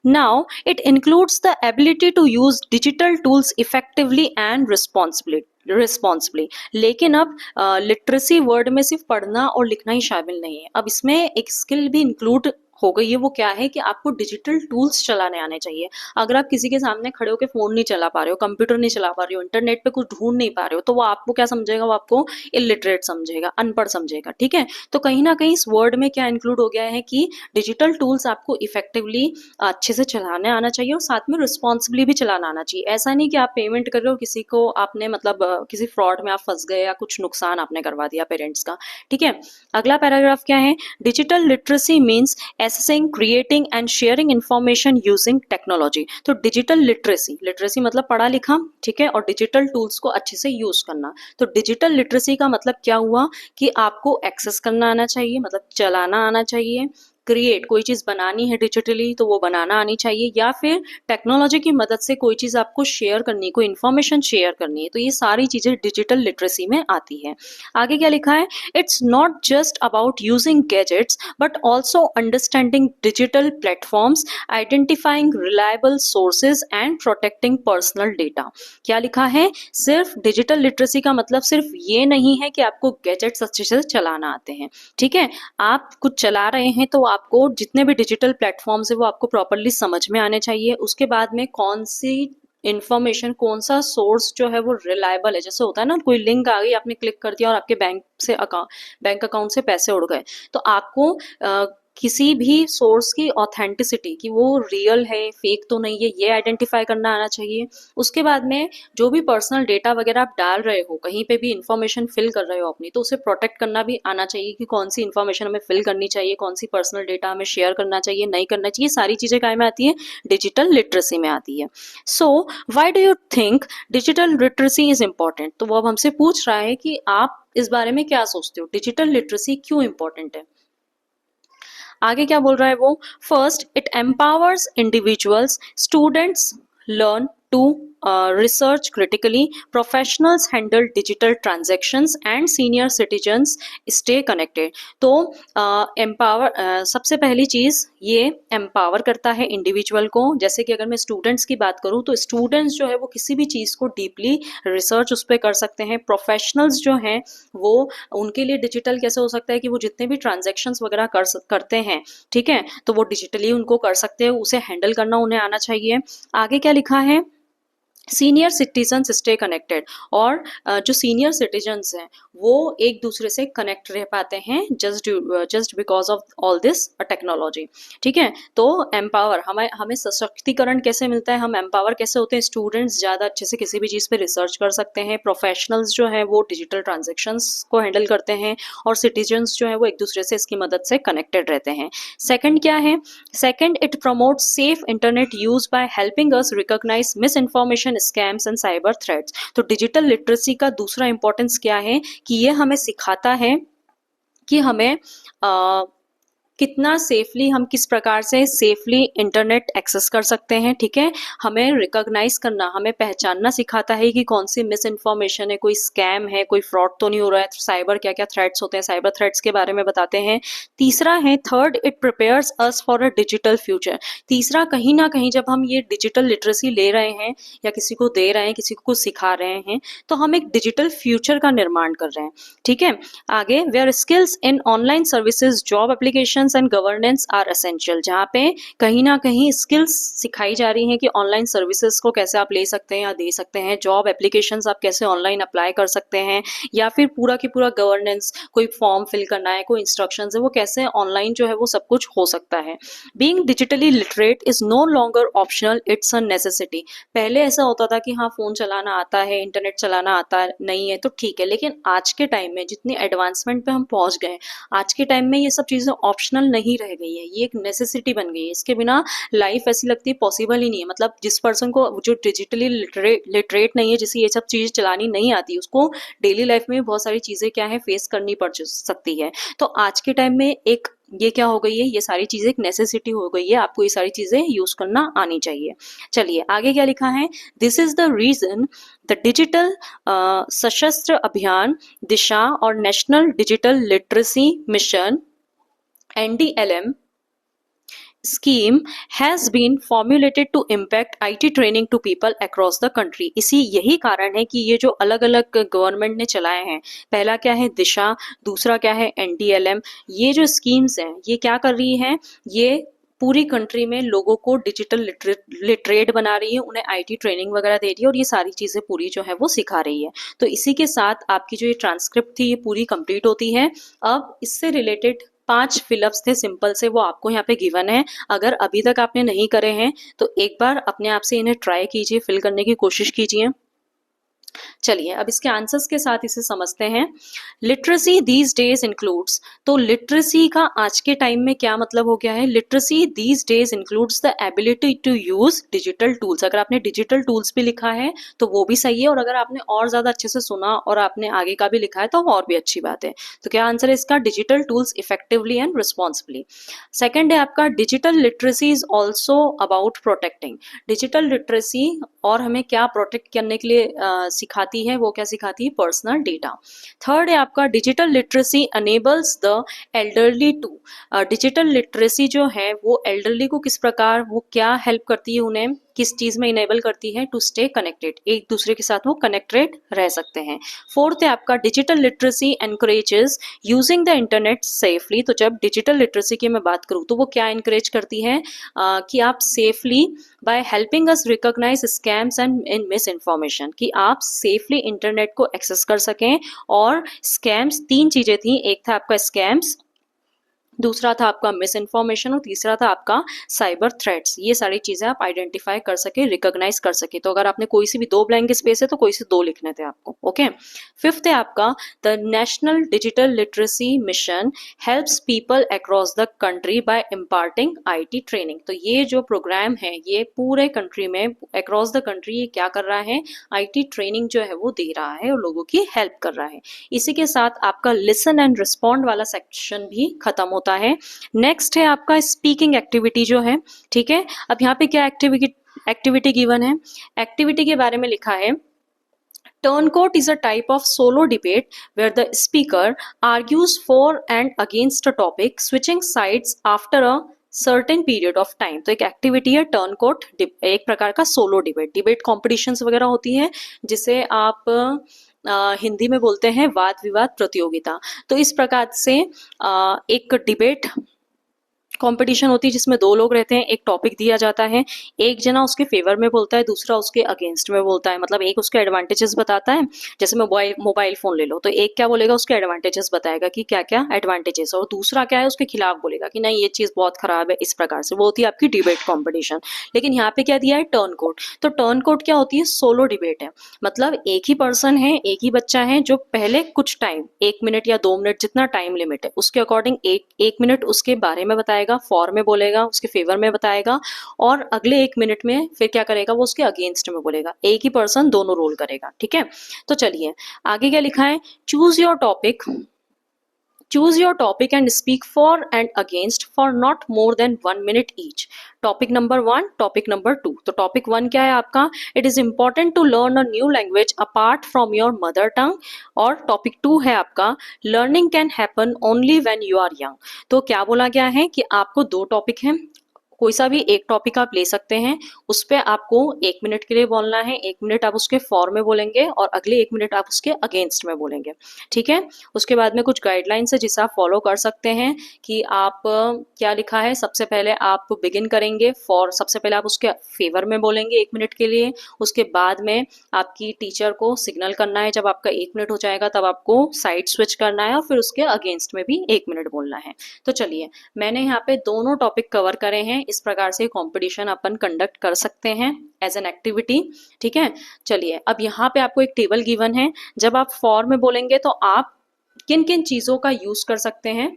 now it includes the ability to use digital tools effectively and responsibly। लेकिन अब लिटरेसी वर्ड में सिर्फ पढ़ना और लिखना ही शामिल नहीं है, अब इसमें एक स्किल भी इंक्लूड हो गई है। वो क्या है कि आपको डिजिटल टूल्स चलाने आने चाहिए। अगर आप किसी के सामने खड़े होकर फोन नहीं चला पा रहे हो, कंप्यूटर नहीं चला पा रहे हो, इंटरनेट पे कुछ ढूंढ नहीं पा रहे हो, तो वो आपको क्या समझेगा, वो आपको इलिटरेट समझेगा, अनपढ़ समझेगा। ठीक है, तो कहीं ना कहीं इस वर्ड में क्या इंक्लूड हो गया है कि डिजिटल टूल्स आपको इफेक्टिवली अच्छे से चलाने आना चाहिए और साथ में रिस्पॉन्सिबली भी चलाना आना चाहिए। ऐसा नहीं कि आप पेमेंट कर रहे हो किसी को, आपने मतलब किसी फ्रॉड में आप फंस गए या कुछ नुकसान आपने करवा दिया पेरेंट्स का। ठीक है, अगला पैराग्राफ क्या है, digital literacy means accessing, creating and sharing information using technology। तो डिजिटल लिटरेसी मतलब पढ़ा लिखा, ठीक है, और डिजिटल टूल्स को अच्छे से यूज करना। तो डिजिटल लिटरेसी का मतलब क्या हुआ कि आपको एक्सेस करना आना चाहिए, मतलब चलाना आना चाहिए, क्रिएट, कोई चीज़ बनानी है डिजिटली तो वो बनाना आनी चाहिए, या फिर टेक्नोलॉजी की मदद से कोई चीज़ आपको शेयर करनी है, कोई इन्फॉर्मेशन शेयर करनी है, तो ये सारी चीज़ें डिजिटल लिटरेसी में आती है। आगे क्या लिखा है, it's not just about using gadgets but also understanding digital platforms, identifying reliable sources and protecting personal data. क्या लिखा है, सिर्फ डिजिटल लिटरेसी का मतलब सिर्फ ये नहीं है कि आपको गैजेट्स अच्छे से चलाना आते हैं, ठीक है, आप कुछ चला रहे हैं तो आपको जितने भी डिजिटल प्लेटफॉर्म्स है वो आपको प्रॉपरली समझ में आने चाहिए। उसके बाद में कौन सी इन्फॉर्मेशन, कौन सा सोर्स जो है वो रिलायबल है, जैसे होता है ना कोई लिंक आ गई, आपने क्लिक कर दिया और आपके बैंक अकाउंट से पैसे उड़ गए, तो आपको किसी भी सोर्स की ऑथेंटिसिटी, कि वो रियल है फेक तो नहीं है, ये आइडेंटिफाई करना आना चाहिए। उसके बाद में जो भी पर्सनल डेटा वगैरह आप डाल रहे हो, कहीं पे भी इंफॉर्मेशन फिल कर रहे हो अपनी, तो उसे प्रोटेक्ट करना भी आना चाहिए कि कौन सी इन्फॉर्मेशन हमें फिल करनी चाहिए, कौन सी पर्सनल डेटा हमें शेयर करना चाहिए, नहीं करना चाहिए, सारी चीज़ें काय में आती है, डिजिटल लिटरेसी में आती है। So why do you think digital literacy is important? तो वो अब हमसे पूछ रहा है कि आप इस बारे में क्या सोचते हो, डिजिटल लिटरेसी क्यों इम्पॉर्टेंट है। आगे क्या बोल रहा है वो, first it empowers individuals, students learn to research critically, professionals handle digital transactions and senior citizens stay connected. तो एम्पावर सबसे पहली चीज़ ये एम्पावर करता है इंडिविजुअल को। जैसे कि अगर मैं स्टूडेंट्स की बात करूँ तो स्टूडेंट्स जो है वो किसी भी चीज़ को डीपली रिसर्च उस पर कर सकते हैं। प्रोफेशनल्स जो हैं वो, उनके लिए डिजिटल कैसे हो सकता है कि वो जितने भी ट्रांजेक्शन्स वगैरह करते हैं, ठीक है, तो वो डिजिटली उनको कर सकते हैं, उसे हैंडल करना उन्हें आना चाहिए। आगे क्या लिखा है, सीनियर सिटीजन्स स्टे कनेक्टेड, और जो सीनियर सिटीजन्स हैं वो एक दूसरे से कनेक्ट रह पाते हैं just because of all this technology, ठीक है। तो एम्पावर, हमें सशक्तिकरण कैसे मिलता है, हम एम्पावर कैसे होते हैं, स्टूडेंट्स ज़्यादा अच्छे से किसी भी चीज़ पे रिसर्च कर सकते हैं, प्रोफेशनल्स जो है वो डिजिटल ट्रांजेक्शन्स को हैंडल करते हैं, और सिटीजन्स जो है वो एक दूसरे से इसकी मदद से कनेक्टेड रहते हैं। सेकंड क्या है, second it promotes safe internet use by helping us recognise misinformation, scams and cyber threats. तो डिजिटल लिटरेसी का दूसरा इंपॉर्टेंस क्या है कि ये हमें सिखाता है कि हमें कितना सेफली, हम किस प्रकार से सेफली इंटरनेट एक्सेस कर सकते हैं, ठीक है। हमें रिकॉग्नाइज करना, हमें पहचानना सिखाता है कि कौन सी मिस इन्फॉर्मेशन है, कोई स्कैम है, कोई फ्रॉड तो नहीं हो रहा है, साइबर क्या क्या थ्रेट्स होते हैं, साइबर थ्रेट्स के बारे में बताते हैं। तीसरा है, third it prepares us for a digital future. तीसरा, कहीं ना कहीं जब हम ये डिजिटल लिटरेसी ले रहे हैं या किसी को दे रहे हैं, किसी को कुछ सिखा रहे हैं, तो हम एक डिजिटल फ्यूचर का निर्माण कर रहे हैं, ठीक है। आगे, where skills in online services, job application and governance are essential, जहाँ पे कहीं ना कहीं स्किल्स सिखाई जा रही हैं कि ऑनलाइन सर्विसेज को कैसे आप ले सकते हैं या दे सकते हैं, जॉब एप्लीकेशंस आप कैसे ऑनलाइन अप्लाई कर सकते हैं, या फिर पूरा की पूरा गवर्नेंस, कोई फॉर्म फिल करना है, कोई इंस्ट्रक्शंस है, वो कैसे ऑनलाइन जो है वो सब कुछ हो सकता है। Being digitally literate is no longer optional, it's a necessity. पहले ऐसा होता था कि हाँ, फोन चलाना आता है, इंटरनेट चलाना आता नहीं है तो ठीक है, लेकिन आज के टाइम में जितनी एडवांसमेंट पे हम पहुंच गए, आज के टाइम में ये सब चीज़ें ऑप्शनल नहीं रह गई है, ये एक नेसेसिटी बन गई है। इसके बिना लाइफ ऐसी लगती है पॉसिबल ही नहीं है। मतलब जिस पर्सन को, जो डिजिटली लिटरेट नहीं है, जिसे ये सब चीज़ चलानी नहीं आती, उसको डेली लाइफ में बहुत सारी चीज़ें क्या है फेस करनी पड़ सकती है। तो आज के टाइम में एक ये क्या हो गई है, ये सारी चीज़ें एक नेसेसिटी हो गई है, आपको ये सारी चीज़ें यूज़ करना आनी चाहिए। चलिए आगे क्या लिखा है, this is the reason the digital सशस्त्र अभियान दिशा और national digital literacy mission NDLM scheme has been formulated to impact IT training to people across the country। इसी यही कारण है कि ये जो अलग अलग गवर्नमेंट ने चलाए हैं, पहला क्या है दिशा, दूसरा क्या है NDLM, ये जो स्कीम्स हैं ये क्या कर रही हैं, ये पूरी कंट्री में लोगों को डिजिटल लिटरेट बना रही है, उन्हें IT ट्रेनिंग वगैरह दे रही है, और ये सारी चीज़ें पूरी जो है वो सिखा रही है। तो इसी के साथ आपकी जो ये ट्रांसक्रिप्ट थी ये पूरी कंप्लीट होती है। अब इससे रिलेटेड 5 फिलअप्स थे सिंपल से, वो आपको यहाँ पे गिवन है। अगर अभी तक आपने नहीं करे हैं तो एक बार अपने आप से इन्हें ट्राई कीजिए, फिल करने की कोशिश कीजिए। चलिए अब इसके आंसर्स के साथ इसे समझते हैं। लिटरेसी दीज डेज इंक्लूड्स, तो लिटरेसी का आज के टाइम में क्या मतलब हो गया है? Literacy these days includes the ability to use digital tools. अगर आपने डिजिटल टूल्स भी लिखा है तो वो भी सही है, और अगर आपने और ज्यादा अच्छे से सुना और आपने आगे का भी लिखा है तो और भी अच्छी बात है। तो क्या आंसर है इसका? Digital tools effectively and responsibly. Second है आपका digital literacy is also about protecting. Digital literacy और हमें क्या प्रोटेक्ट करने के लिए सिखाती है, वो क्या सिखाती है? Personal data. थर्ड है आपका digital literacy enables the elderly to. Digital literacy जो है वो एल्डरली को किस प्रकार, वो क्या हेल्प करती है, उन्हें किस चीज में इनेबल करती है? टू स्टे कनेक्टेड, एक दूसरे के साथ वो कनेक्टेड रह सकते हैं। फोर्थ है आपका digital literacy encourages using the internet safely. तो जब डिजिटल लिटरेसी की मैं बात करूँ तो वो क्या इनकरेज करती है? कि आप safely by helping us recognise scams and in misinformation, कि आप सेफली इंटरनेट को एक्सेस कर सकें। और स्कैम्स, तीन चीजें थी, एक था आपका स्कैम्स, दूसरा था आपका मिस इन्फॉर्मेशन, और तीसरा था आपका साइबर थ्रेट्स। ये सारी चीजें आप आइडेंटिफाई कर सके, रिकॉग्नाइज कर सके। तो अगर आपने कोई सी भी दो ब्लैंक स्पेस है तो कोई से दो लिखने थे आपको। ओके। फिफ्थ है आपका the national digital literacy mission helps people across the country bye imparting IT training. तो ये जो प्रोग्राम है ये पूरे कंट्री में, अक्रॉस द कंट्री, ये क्या कर रहा है? आईटी ट्रेनिंग जो है वो दे रहा है और लोगों की हेल्प कर रहा है। इसी के साथ आपका लिसन एंड रिस्पॉन्ड वाला सेक्शन भी खत्म होता है। नेक्स्ट है आपका स्पीकिंग एक्टिविटी जो है, ठीक है। अब यहाँ पे क्या एक्टिविटी गिवन है? एक्टिविटी के बारे में लिखा है Turncoat is a type of solo debate where the speaker argues for and against a topic, switching sides after a certain period of time. तो एक एक्टिविटी है टर्नकोट, एक प्रकार का सोलो डिबेट कॉम्पिटिशन्स वगैरह होती है, जिसे आप हिंदी में बोलते हैं वाद विवाद प्रतियोगिता। तो इस प्रकार से एक डिबेट कंपटीशन होती है जिसमें दो लोग रहते हैं, एक टॉपिक दिया जाता है, एक जना उसके फेवर में बोलता है, दूसरा उसके अगेंस्ट में बोलता है। मतलब एक उसके एडवांटेजेस बताता है, जैसे मोबाइल फोन ले लो तो एक क्या बोलेगा, उसके एडवांटेजेस बताएगा कि क्या क्या एडवांटेजेस, और दूसरा क्या है उसके खिलाफ बोलेगा कि नहीं ये चीज बहुत खराब है। इस प्रकार से वो होती है आपकी डिबेट कॉम्पिटिशन। लेकिन यहाँ पे क्या दिया है? Turncoat. तो टर्न कोट क्या होती है? सोलो डिबेट है, मतलब एक ही पर्सन है, एक ही बच्चा है जो पहले कुछ टाइम, 1 मिनट या 2 मिनट, जितना टाइम लिमिट है उसके अकॉर्डिंग एक मिनट उसके बारे में बताएगा, फॉर में बोलेगा, उसके फेवर में बताएगा, और अगले 1 मिनट में फिर क्या करेगा? वो उसके अगेंस्ट में बोलेगा। एक ही पर्सन दोनों रोल करेगा, ठीक है। तो चलिए आगे क्या लिखा है? Choose your topic, choose your topic and speak for and against for not more than 1 minute each. Topic number 1, topic number 2। तो टॉपिक 1 क्या है आपका? It is important to learn a new language apart from your mother tongue. और topic 2 है आपका learning can happen only when you are young. तो क्या बोला गया है कि आपको दो टॉपिक हैं, कोई सा भी एक टॉपिक आप ले सकते हैं, उस पर आपको 1 मिनट के लिए बोलना है, 1 मिनट आप उसके फॉर में बोलेंगे और अगले 1 मिनट आप उसके अगेंस्ट में बोलेंगे, ठीक है। उसके बाद में कुछ गाइडलाइंस है जिसे आप फॉलो कर सकते हैं कि आप क्या लिखा है, सबसे पहले आप बिगिन करेंगे फॉर, सबसे पहले आप उसके फेवर में बोलेंगे 1 मिनट के लिए, उसके बाद में आपकी टीचर को सिग्नल करना है, जब आपका 1 मिनट हो जाएगा तब आपको साइड स्विच करना है और फिर उसके अगेंस्ट में भी 1 मिनट बोलना है। तो चलिए मैंने यहाँ पे दोनों टॉपिक कवर करे हैं, इस प्रकार से कंपटीशन अपन कंडक्ट कर सकते हैं एज एन एक्टिविटी, ठीक है। चलिए अब यहाँ पे आपको एक टेबल गिवन है, जब आप फॉर में बोलेंगे तो आप किन किन चीजों का यूज कर सकते हैं,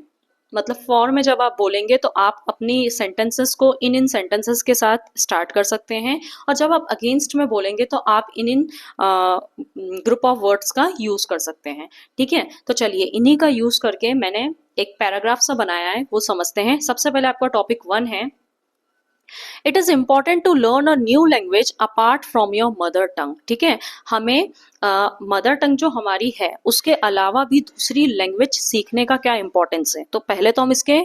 मतलब फॉर में जब आप बोलेंगे तो आप अपनी सेंटेंसेस को इन सेंटेंसेस के साथ स्टार्ट कर सकते हैं, और जब आप अगेंस्ट में बोलेंगे तो आप इन ग्रुप ऑफ वर्ड्स का यूज कर सकते हैं, ठीक है। तो चलिए इन्हीं का यूज करके मैंने एक पैराग्राफ सा बनाया है, वो समझते हैं। सबसे पहले आपका टॉपिक 1 है, it is important to learn a new language apart from your mother tongue, ठीक है। हमें मदर टंग जो हमारी है उसके अलावा भी दूसरी लैंग्वेज सीखने का क्या इंपॉर्टेंस है। तो पहले तो हम इसके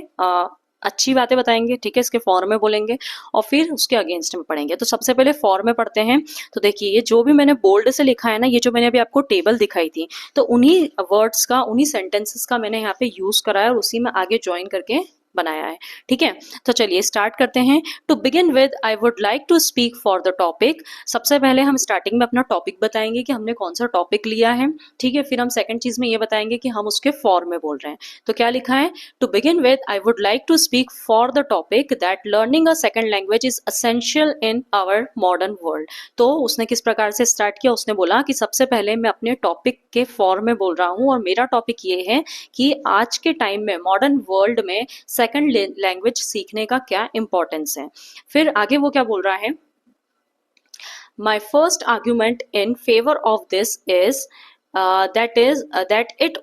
अच्छी बातें बताएंगे, ठीक है, इसके फॉर में बोलेंगे और फिर उसके अगेंस्ट में पढ़ेंगे। तो सबसे पहले फॉर में पढ़ते हैं। तो देखिए ये जो भी मैंने बोल्ड से लिखा है ना, ये जो मैंने अभी आपको टेबल दिखाई थी, तो उन्हीं वर्ड्स का, उन्हीं सेंटेंसेस का मैंने यहाँ पे यूज करा है और उसी में आगे ज्वाइन करके बनाया है। ठीक है, तो चलिए स्टार्ट करते हैं। To begin with I would like to speak for the topic. सबसे पहले हम स्टार्टिंग में अपना टॉपिक बताएंगे कि हमने कौन सा टॉपिक लिया है। ठीक है, फिर हम सेकंड चीज में ये बताएंगे कि हम उसके फॉर में बोल रहे हैं। तो क्या लिखा है, to begin with I would like to speak for the topic that learning a second language is essential in our modern world. तो उसने किस प्रकार से स्टार्ट किया, उसने बोला कि सबसे पहले मैं अपने टॉपिक के फॉर में बोल रहा हूँ और मेरा टॉपिक ये है कि आज के टाइम में मॉडर्न वर्ल्ड में सेकंड लैंग्वेज सीखने का क्या इंपॉर्टेंस है। फिर आगे वो क्या बोल रहा है, my first argument in favor of this is that it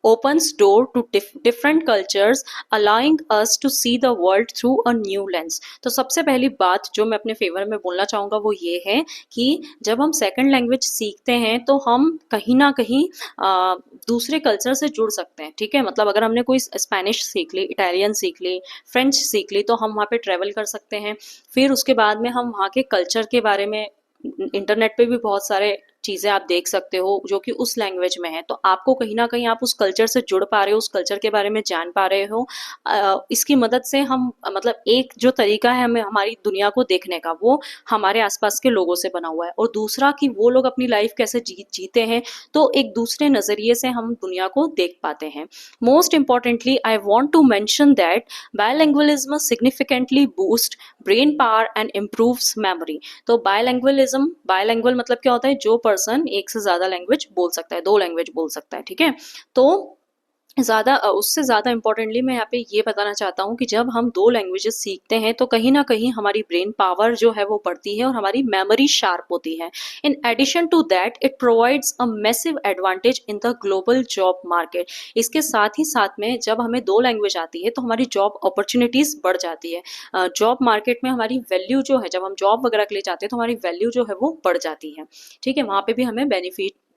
opens door to different cultures, allowing us to see the world through a new lens। तो सबसे पहली बात जो मैं अपने फेवर में बोलना चाहूँगा वो ये है कि जब हम सेकंड लैंग्वेज सीखते हैं तो हम कहीं ना कहीं दूसरे कल्चर से जुड़ सकते हैं। ठीक है, मतलब अगर हमने कोई स्पेनिश सीख ली, इटालियन सीख ली, फ्रेंच सीख ली, तो हम वहाँ पे ट्रेवल कर सकते हैं। फिर उसके बाद में हम वहाँ के कल्चर के बारे में इंटरनेट पे भी बहुत सारे चीज़ें आप देख सकते हो जो कि उस लैंग्वेज में है, तो आपको कहीं ना कहीं आप उस कल्चर से जुड़ पा रहे हो, उस कल्चर के बारे में जान पा रहे हो। इसकी मदद से हम मतलब एक जो तरीका है हमें हमारी दुनिया को देखने का, वो हमारे आसपास के लोगों से बना हुआ है, और दूसरा कि वो लोग अपनी लाइफ कैसे जीते हैं, तो एक दूसरे नज़रिए से हम दुनिया को देख पाते हैं। Most importantly I want to mention that bilingualism significantly boost brain power and improves memory. तो बायलैंग्वल मतलब क्या होता है, जो पर्सन एक से ज्यादा लैंग्वेज बोल सकता है, 2 लैंग्वेज बोल सकता है। ठीक है, तो उससे ज़्यादा इंपॉर्टेंटली मैं यहाँ पे ये बताना चाहता हूँ कि जब हम 2 लैंग्वेजेस सीखते हैं तो कहीं ना कहीं हमारी ब्रेन पावर जो है वो बढ़ती है और हमारी मेमोरी शार्प होती है। In addition to that it provides a massive advantage in the global job market. इसके साथ ही साथ में जब हमें 2 लैंग्वेज आती है तो हमारी जॉब अपॉर्चुनिटीज़ बढ़ जाती है। जॉब मार्केट में हमारी वैल्यू जो है, जब हम जॉब वगैरह के लिए जाते हैं तो हमारी वैल्यू जो है वो बढ़ जाती है। ठीक है, वहाँ पे भी हमें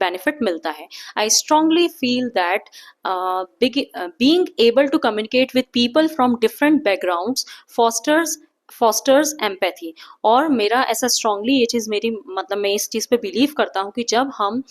बेनिफिट मिलता है। I strongly feel that being able to communicate with people from different backgrounds fosters empathy। और मेरा ऐसा स्ट्रांगली ये चीज़ मेरी मतलब मैं इस चीज़ पे बिलीव करता हूँ कि जब हम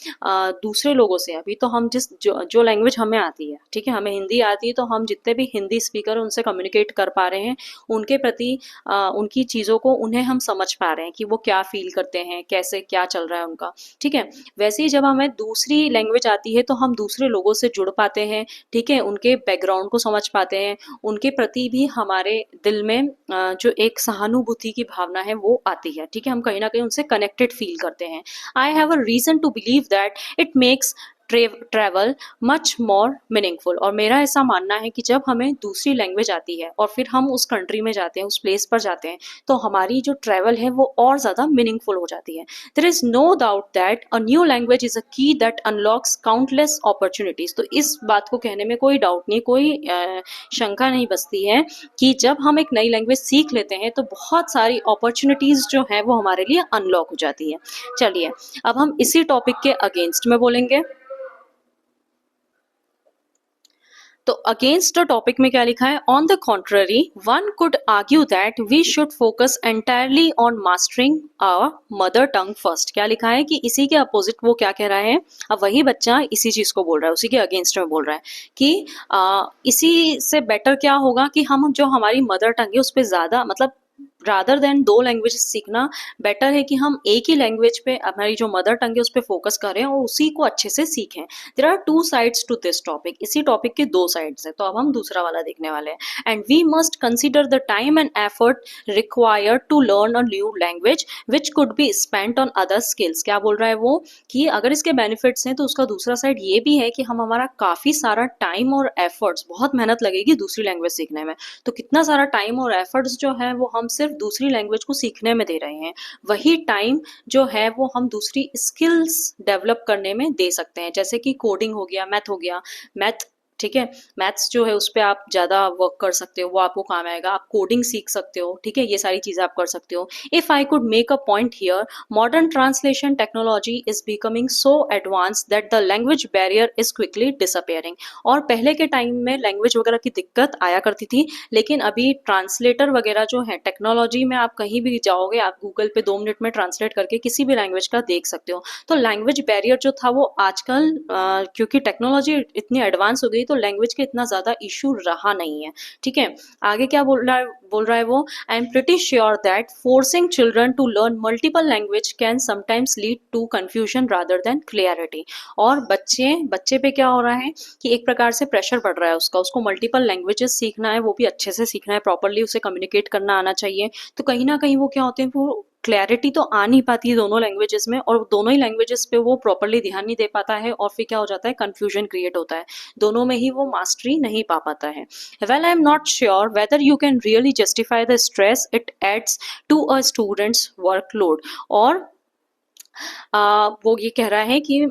दूसरे लोगों से, अभी तो हम जो लैंग्वेज हमें आती है, ठीक है, हमें हिंदी आती है, तो हम जितने भी हिंदी स्पीकर उनसे कम्युनिकेट कर पा रहे हैं, उनके प्रति उनकी चीज़ों को उन्हें हम समझ पा रहे हैं कि वो क्या फील करते हैं, कैसे क्या चल रहा है उनका। ठीक है, वैसे ही जब हमें दूसरी लैंग्वेज आती है तो हम दूसरे लोगों से जुड़ पाते हैं। ठीक है, उनके बैकग्राउंड को समझ पाते हैं, उनके प्रति भी हमारे दिल में जो एक सहानुभूति की भावना है वो आती है। ठीक है, हम कहीं ना कहीं उनसे कनेक्टेड फील करते हैं। I have a reason to believe that it makes travel much more meaningful. और मेरा ऐसा मानना है कि जब हमें दूसरी लैंग्वेज आती है और फिर हम उस कंट्री में जाते हैं, उस प्लेस पर जाते हैं, तो हमारी जो ट्रैवल है वो और ज़्यादा मीनिंगफुल हो जाती है। There is no doubt that a new language is a key that unlocks countless opportunities. तो इस बात को कहने में कोई डाउट नहीं, कोई शंका नहीं बसती है कि जब हम एक नई लैंग्वेज सीख लेते हैं तो बहुत सारी अपॉर्चुनिटीज़ जो है वो हमारे लिए अनलॉक हो जाती है। चलिए अब हम इसी टॉपिक के अगेंस्ट में बोलेंगे। तो अगेंस्ट द टॉपिक में क्या लिखा है, on the contrary one could argue that we should focus entirely on mastering our mother tongue first. क्या लिखा है कि इसी के अपोजिट वो क्या कह रहा है, अब वही बच्चा इसी चीज को बोल रहा है, उसी के अगेंस्ट में बोल रहा है कि इसी से बेटर क्या होगा कि हम जो हमारी मदर टंग है उस पर ज्यादा मतलब रादर देन 2 लैंग्वेज सीखना, बेटर है कि हम एक ही लैंग्वेज पे, हमारी जो मदर टंग है उस पर फोकस करें और उसी को अच्छे से सीखें। There are 2 sides to this topic. इसी टॉपिक के 2 साइड्स हैं, तो अब हम दूसरा वाला देखने वाले हैं। And we must consider the time and effort required to learn a new language which could be spent on other skills. क्या बोल रहा है वो कि अगर इसके बेनिफिट्स हैं तो उसका दूसरा साइड ये भी है कि हम हमारा काफ़ी सारा टाइम और एफर्ट्स, बहुत मेहनत लगेगी दूसरी लैंग्वेज सीखने में, तो कितना सारा टाइम और एफर्ट्स जो है वो हम सिर्फ दूसरी लैंग्वेज को सीखने में दे रहे हैं, वही टाइम जो है वो हम दूसरी स्किल्स डेवलप करने में दे सकते हैं, जैसे कि कोडिंग हो गया, मैथ हो गया। मैथ, ठीक है, मैथ्स जो है उस पर आप ज़्यादा वर्क कर सकते हो, वो आपको काम आएगा। आप कोडिंग सीख सकते हो, ठीक है, ये सारी चीज़ें आप कर सकते हो। If I could make a point here, modern translation technology is becoming so advance that the language barrier is quickly disappearing. और पहले के टाइम में लैंग्वेज वगैरह की दिक्कत आया करती थी, लेकिन अभी ट्रांसलेटर वगैरह जो है टेक्नोलॉजी में, आप कहीं भी जाओगे आप गूगल पे 2 मिनट में ट्रांसलेट करके किसी भी लैंग्वेज का देख सकते हो। तो लैंग्वेज बैरियर जो था वो आजकल क्योंकि टेक्नोलॉजी इतनी एडवांस हो गई तो लैंग्वेज का इतना ज़्यादा इशू रहा नहीं है, ठीक है। आगे क्या बोल रहा है वो, I am pretty sure that forcing children to learn multiple language can sometimes lead to confusion rather than clarity. और बच्चे पे क्या हो रहा है कि एक प्रकार से प्रेशर बढ़ रहा है उसको मल्टीपल लैंग्वेजेस सीखना है, वो भी अच्छे से सीखना है, प्रॉपरली उसे कम्युनिकेट करना आना चाहिए। तो कहीं ना कहीं वो क्या होते हैं, वो क्लैरिटी तो आ नहीं पाती है दोनों लैंग्वेजेस में, और दोनों ही लैंग्वेजेस पे वो प्रॉपरली ध्यान नहीं दे पाता है, और फिर क्या हो जाता है, कंफ्यूजन क्रिएट होता है, दोनों में ही वो मास्टरी नहीं पा पाता है। Well I am not sure whether you can really justify the stress it adds to a students workload. और वो ये कह रहा है कि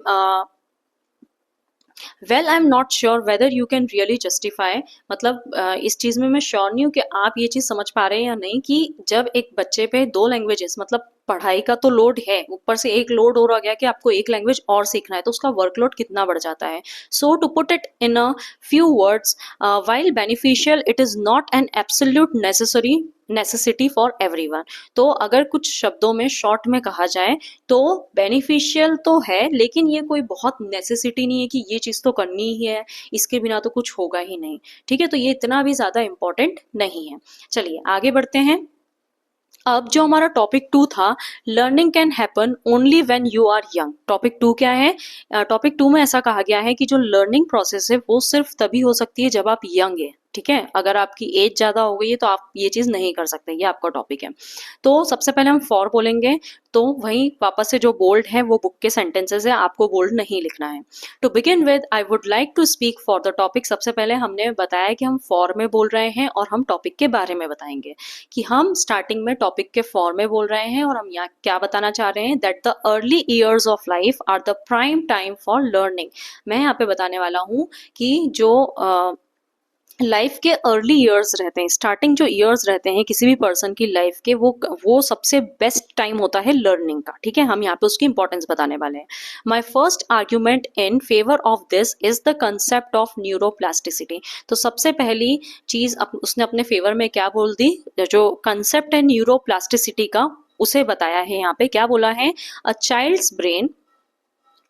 well I am not sure whether you can really justify, मतलब इस चीज़ में मैं श्योर नहीं हूँ कि आप ये चीज़ समझ पा रहे हैं या नहीं, कि जब एक बच्चे पे दो लैंग्वेजेस, मतलब पढ़ाई का तो लोड है, ऊपर से एक लोड और आ गया कि आपको एक लैंग्वेज और सीखना है, तो उसका वर्कलोड कितना बढ़ जाता है। So to put it in a few words, while beneficial it is not an absolute necessity for everyone. तो अगर कुछ शब्दों में शॉर्ट में कहा जाए तो बेनिफिशियल तो है, लेकिन ये कोई बहुत नेसेसिटी नहीं है कि ये चीज़ तो करनी ही है, इसके बिना तो कुछ होगा ही नहीं, ठीक है। तो ये इतना भी ज़्यादा इम्पोर्टेंट नहीं है। चलिए आगे बढ़ते हैं। अब जो हमारा टॉपिक 2 था, learning can happen only when you are young. Topic 2 क्या है, टॉपिक 2 में ऐसा कहा गया है कि जो लर्निंग प्रोसेस है वो सिर्फ तभी हो सकती है जब आप यंग है, ठीक है। अगर आपकी एज ज़्यादा हो गई है तो आप ये चीज़ नहीं कर सकते, ये आपका टॉपिक है। तो सबसे पहले हम फॉर बोलेंगे, तो वहीं वापस से जो बोल्ड है वो बुक के सेंटेंसेस है, आपको बोल्ड नहीं लिखना है। To begin with I would like to speak for the topic. सबसे पहले हमने बताया कि हम फॉर में बोल रहे हैं, और हम टॉपिक के बारे में बताएंगे कि हम स्टार्टिंग में टॉपिक के फॉर में बोल रहे हैं, और हम यहाँ क्या बताना चाह रहे हैं, that the early years of life are the prime time for learning. मैं यहाँ पे बताने वाला हूँ कि जो लाइफ के अर्ली ईयर्स रहते हैं, स्टार्टिंग जो ईयर्स रहते हैं किसी भी पर्सन की लाइफ के, वो सबसे बेस्ट टाइम होता है लर्निंग का, ठीक है। हम यहाँ पे उसकी इंपॉर्टेंस बताने वाले हैं। My first argument in favour of this is the concept of neuroplasticity. तो सबसे पहली चीज उसने अपने फेवर में क्या बोल दी, जो कंसेप्ट है न्यूरोप्लास्टिसिटी का, उसे बताया है। यहाँ पे क्या बोला है,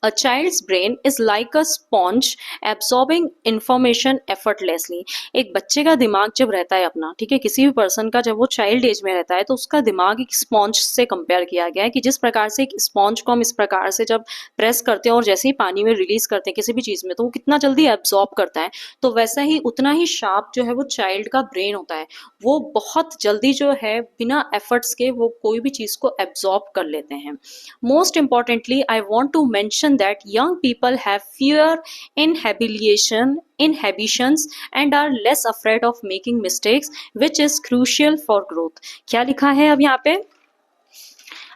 A child's brain is like a sponge absorbing information effortlessly। एक बच्चे का दिमाग जब रहता है अपना, ठीक है, किसी भी पर्सन का जब वो चाइल्ड एज में रहता है तो उसका दिमाग एक स्पॉन्ज से कंपेयर किया गया है, कि जिस प्रकार से एक स्पॉन्ज को हम इस प्रकार से जब प्रेस करते हैं और जैसे ही पानी में रिलीज करते हैं किसी भी चीज़ में, तो वो कितना जल्दी एब्जॉर्ब करता है, तो वैसा ही उतना ही शार्प जो है वो चाइल्ड का ब्रेन होता है। वो बहुत जल्दी जो है बिना एफर्ट्स के वो कोई भी चीज़ को एब्जॉर्ब कर लेते हैं। Most importantly I want to mention that young people have fewer inhibitions and are less afraid of making mistakes, which is crucial for growth। क्या लिखा है अब यहाँ पे,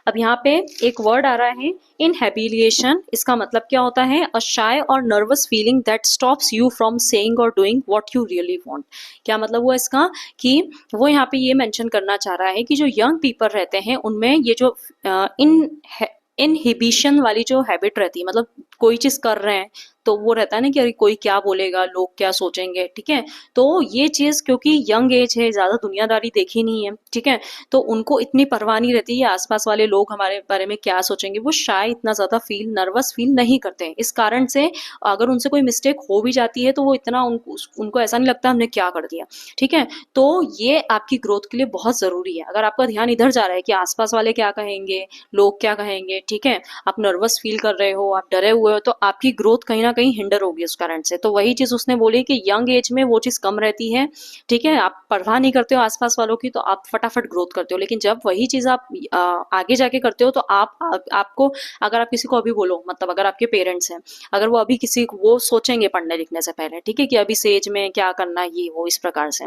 अब यहाँ पे एक वर्ड आ रहा है इनहेबिलिएशन। इसका मतलब क्या होता है, अ शाय और nervous feeling that stops you from saying और doing what you really want. क्या मतलब हुआ इसका, कि वो यहाँ पे ये मेंशन करना चाह रहा है कि जो यंग पीपल रहते हैं उनमें ये जो इनहिबिशन वाली जो हैबिट रहती है, मतलब कोई चीज़ कर रहे हैं तो वो रहता है ना कि अरे कोई क्या बोलेगा, लोग क्या सोचेंगे, ठीक है। तो ये चीज़ क्योंकि यंग एज है, ज़्यादा दुनियादारी देखी नहीं है, ठीक है, तो उनको इतनी परवाह नहीं रहती है आसपास वाले लोग हमारे बारे में क्या सोचेंगे, वो शायद इतना ज़्यादा नर्वस फील नहीं करते हैं। इस कारण से अगर उनसे कोई मिस्टेक हो भी जाती है तो वो इतना उनको ऐसा नहीं लगता हमने क्या कर दिया, ठीक है। तो ये आपकी ग्रोथ के लिए बहुत ज़रूरी है। अगर आपका ध्यान इधर जा रहा है कि आसपास वाले क्या कहेंगे, लोग क्या कहेंगे, ठीक है, आप नर्वस फील कर रहे हो, आप डरे हुए हो, तो आपकी ग्रोथ कहीं ना कहीं हिंडर होगी उस कारण से। तो वही चीज़ उसने बोली कि यंग एज में वो चीज़ कम रहती है, ठीक है, आप परवाह नहीं करते हो आसपास वालों की, तो आप फटाफट ग्रोथ करते हो। लेकिन जब वही चीज़ आप आगे जाके करते हो तो आपको अगर आप किसी को अभी बोलो, मतलब अगर आपके पेरेंट्स हैं, अगर वो अभी वो सोचेंगे पढ़ने लिखने से पहले, ठीक है, कि अभी इस एज में क्या करना है, ये वो इस प्रकार से।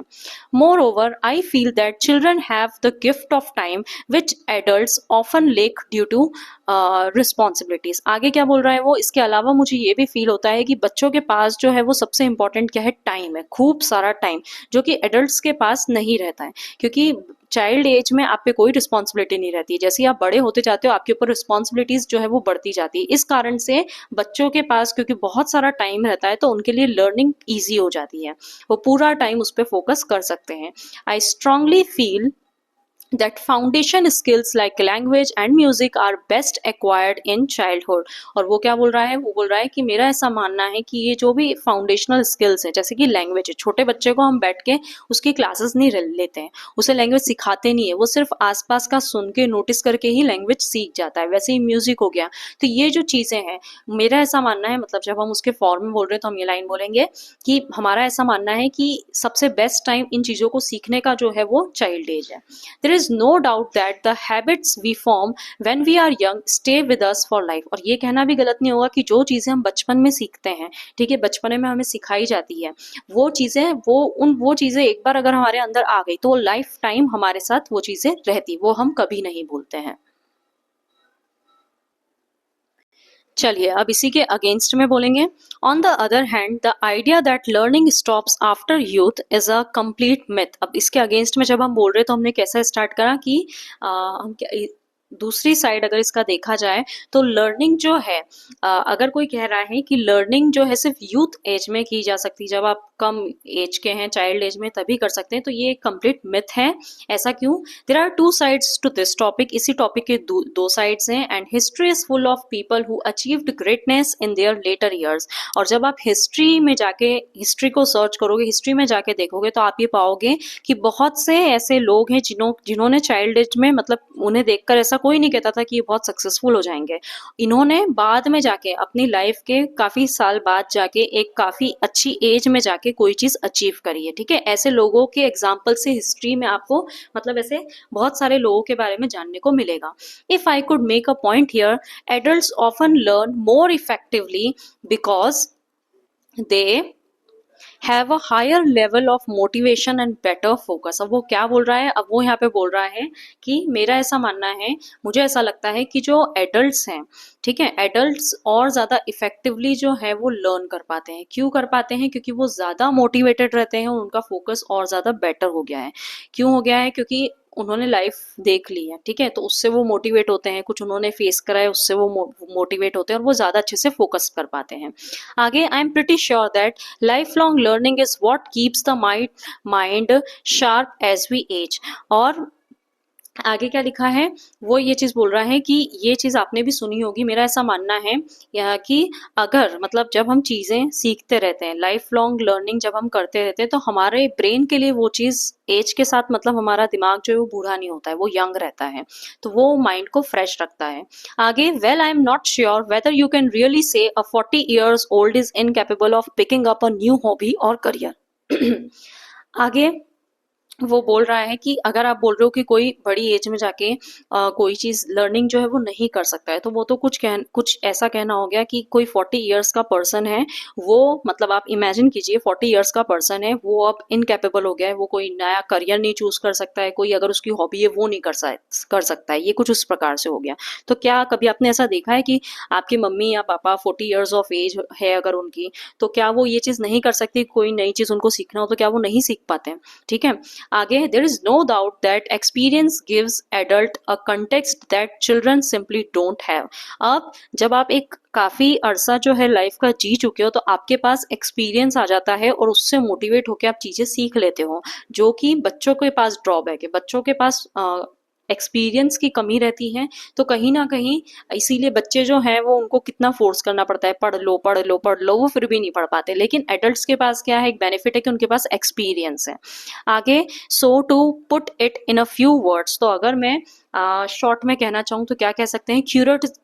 Moreover I feel that children have the gift of time which adults often lack due to responsibilities. आगे क्या बोल रहा है वो, इसके अलावा मुझे ये भी फील होता है कि बच्चों के पास जो है वो सबसे इंपॉर्टेंट क्या है, टाइम है, खूब सारा टाइम, जो कि एडल्ट्स के पास नहीं रहता है। क्योंकि चाइल्ड एज में आप पे कोई रिस्पॉन्सिबिलिटी नहीं रहती है, जैसे आप बड़े होते जाते हो आपके ऊपर रिस्पॉन्सिबिलिटीज जो है वो बढ़ती जाती है। इस कारण से बच्चों के पास क्योंकि बहुत सारा टाइम रहता है तो उनके लिए लर्निंग ईजी हो जाती है, वो पूरा टाइम उस पर फोकस कर सकते हैं। I strongly feel that foundation skills like language and music are best acquired in childhood। और वो क्या बोल रहा है, वो बोल रहा है कि मेरा ऐसा मानना है कि ये जो भी फाउंडेशनल स्किल्स हैं, जैसे कि लैंग्वेज है, छोटे बच्चे को हम बैठ के उसकी क्लासेस नहीं लेते हैं, उसे लैंग्वेज सिखाते नहीं है, वो सिर्फ आसपास का सुन के नोटिस करके ही लैंग्वेज सीख जाता है। वैसे ही म्यूजिक हो गया। तो ये जो चीज़ें हैं, मेरा ऐसा मानना है, मतलब जब हम उसके फॉर्म में बोल रहे हैं तो हम ये लाइन बोलेंगे कि हमारा ऐसा मानना है कि सबसे बेस्ट टाइम इन चीज़ों को सीखने का जो है वो चाइल्ड एज है। There is no doubt that the habits we form when we are young stay with us for life। और ये कहना भी गलत नहीं होगा कि जो चीज़ें हम बचपन में सीखते हैं, ठीक है, बचपन में हमें सिखाई जाती है, वो चीज़ें वो चीज़ें एक बार अगर हमारे अंदर आ गई तो लाइफ टाइम हमारे साथ वो चीज़ें रहती, वो हम कभी नहीं भूलते हैं। चलिए अब इसी के अगेंस्ट में बोलेंगे। On the other hand the idea that learning stops after youth is a complete myth. अब इसके अगेंस्ट में जब हम बोल रहे तो हमने कैसा स्टार्ट करा कि हम दूसरी साइड अगर इसका देखा जाए तो लर्निंग जो है, अगर कोई कह रहा है कि लर्निंग जो है सिर्फ यूथ एज में की जा सकती है, जब आप कम एज के हैं, चाइल्ड एज में, तभी कर सकते हैं, तो ये एक कंप्लीट मिथ है। ऐसा क्यों? There are two sides to this topic. इसी टॉपिक के दो साइड्स हैं। And history is full of people who achieved greatness in their later years. और जब आप हिस्ट्री में जाके हिस्ट्री को सर्च करोगे, हिस्ट्री में जाके देखोगे, तो आप ये पाओगे कि बहुत से ऐसे लोग हैं जिन्होंने चाइल्ड एज में, मतलब उन्हें देखकर ऐसा कोई नहीं कहता था कि ये बहुत सक्सेसफुल हो जाएंगे। इन्होंने बाद में जाके अपनी लाइफ के काफी साल बाद जाके एक काफी अच्छी एज में जाके कोई चीज अचीव करी है। ठीक है, ऐसे लोगों के एग्जाम्पल से हिस्ट्री में आपको, मतलब ऐसे बहुत सारे लोगों के बारे में जानने को मिलेगा। If I could make a point here, adults often learn more effectively because they have a higher level of motivation and better focus. अब वो क्या बोल रहा है, अब वो यहाँ पे बोल रहा है कि मेरा ऐसा मानना है, मुझे ऐसा लगता है कि जो एडल्ट्स हैं, ठीक है, एडल्ट्स और ज़्यादा इफेक्टिवली जो है वो लर्न कर पाते हैं। क्यों कर पाते हैं? क्योंकि वो ज़्यादा मोटिवेटेड रहते हैं और उनका फोकस और ज़्यादा बेटर हो गया है। क्यों हो गया है? क्योंकि उन्होंने लाइफ देख ली है, ठीक है, तो उससे वो मोटिवेट होते हैं, कुछ उन्होंने फेस करा है, उससे वो मोटिवेट होते हैं और वो ज़्यादा अच्छे से फोकस कर पाते हैं। आगे, I am pretty sure that lifelong learning is what keeps the mind sharp as we age. और आगे क्या लिखा है, वो ये चीज बोल रहा है कि ये चीज आपने भी सुनी होगी, मेरा ऐसा मानना है यह कि अगर, मतलब जब हम चीजें सीखते रहते हैं, लाइफ लॉन्ग लर्निंग जब हम करते रहते हैं, तो हमारे ब्रेन के लिए वो चीज एज के साथ, मतलब हमारा दिमाग जो है वो बूढ़ा नहीं होता है, वो यंग रहता है, तो वो माइंड को फ्रेश रखता है। आगे, well I am not sure whether you can really say a 40 years old is incapable of picking up a new hobby और करियर। आगे वो बोल रहा है कि अगर आप बोल रहे हो कि कोई बड़ी एज में जाके कोई चीज लर्निंग जो है वो नहीं कर सकता है, तो वो तो कुछ ऐसा कहना हो गया कि कोई 40 इयर्स का पर्सन है, वो, मतलब आप इमेजिन कीजिए 40 इयर्स का पर्सन है, वो अब इनकेपेबल हो गया है, वो कोई नया करियर नहीं चूज कर सकता है, कोई अगर उसकी हॉबी है वो नहीं कर सकता है, ये कुछ उस प्रकार से हो गया। तो क्या कभी आपने ऐसा देखा है कि आपकी मम्मी या पापा 40 इयर्स ऑफ एज है अगर उनकी, तो क्या वो ये चीज नहीं कर सकती? कोई नई चीज उनको सीखना हो तो क्या वो नहीं सीख पाते हैं? ठीक है, आगे, there is no doubt that experience gives adult a context that children simply don't have. अब जब आप एक काफी अरसा जो है लाइफ का जी चुके हो, तो आपके पास एक्सपीरियंस आ जाता है और उससे मोटिवेट होकर आप चीजें सीख लेते हो, जो कि बच्चों के पास ड्रॉबैक है। बच्चों के पास एक्सपीरियंस की कमी रहती है, तो कहीं ना कहीं इसीलिए बच्चे जो हैं वो, उनको कितना फोर्स करना पड़ता है, पढ़ लो पढ़ लो पढ़ लो, वो फिर भी नहीं पढ़ पाते। लेकिन एडल्ट्स के पास क्या है, एक बेनिफिट है कि उनके पास एक्सपीरियंस है। आगे, so to put it in a few words, तो अगर मैं शॉर्ट में कहना चाहूँ तो क्या कह सकते हैं,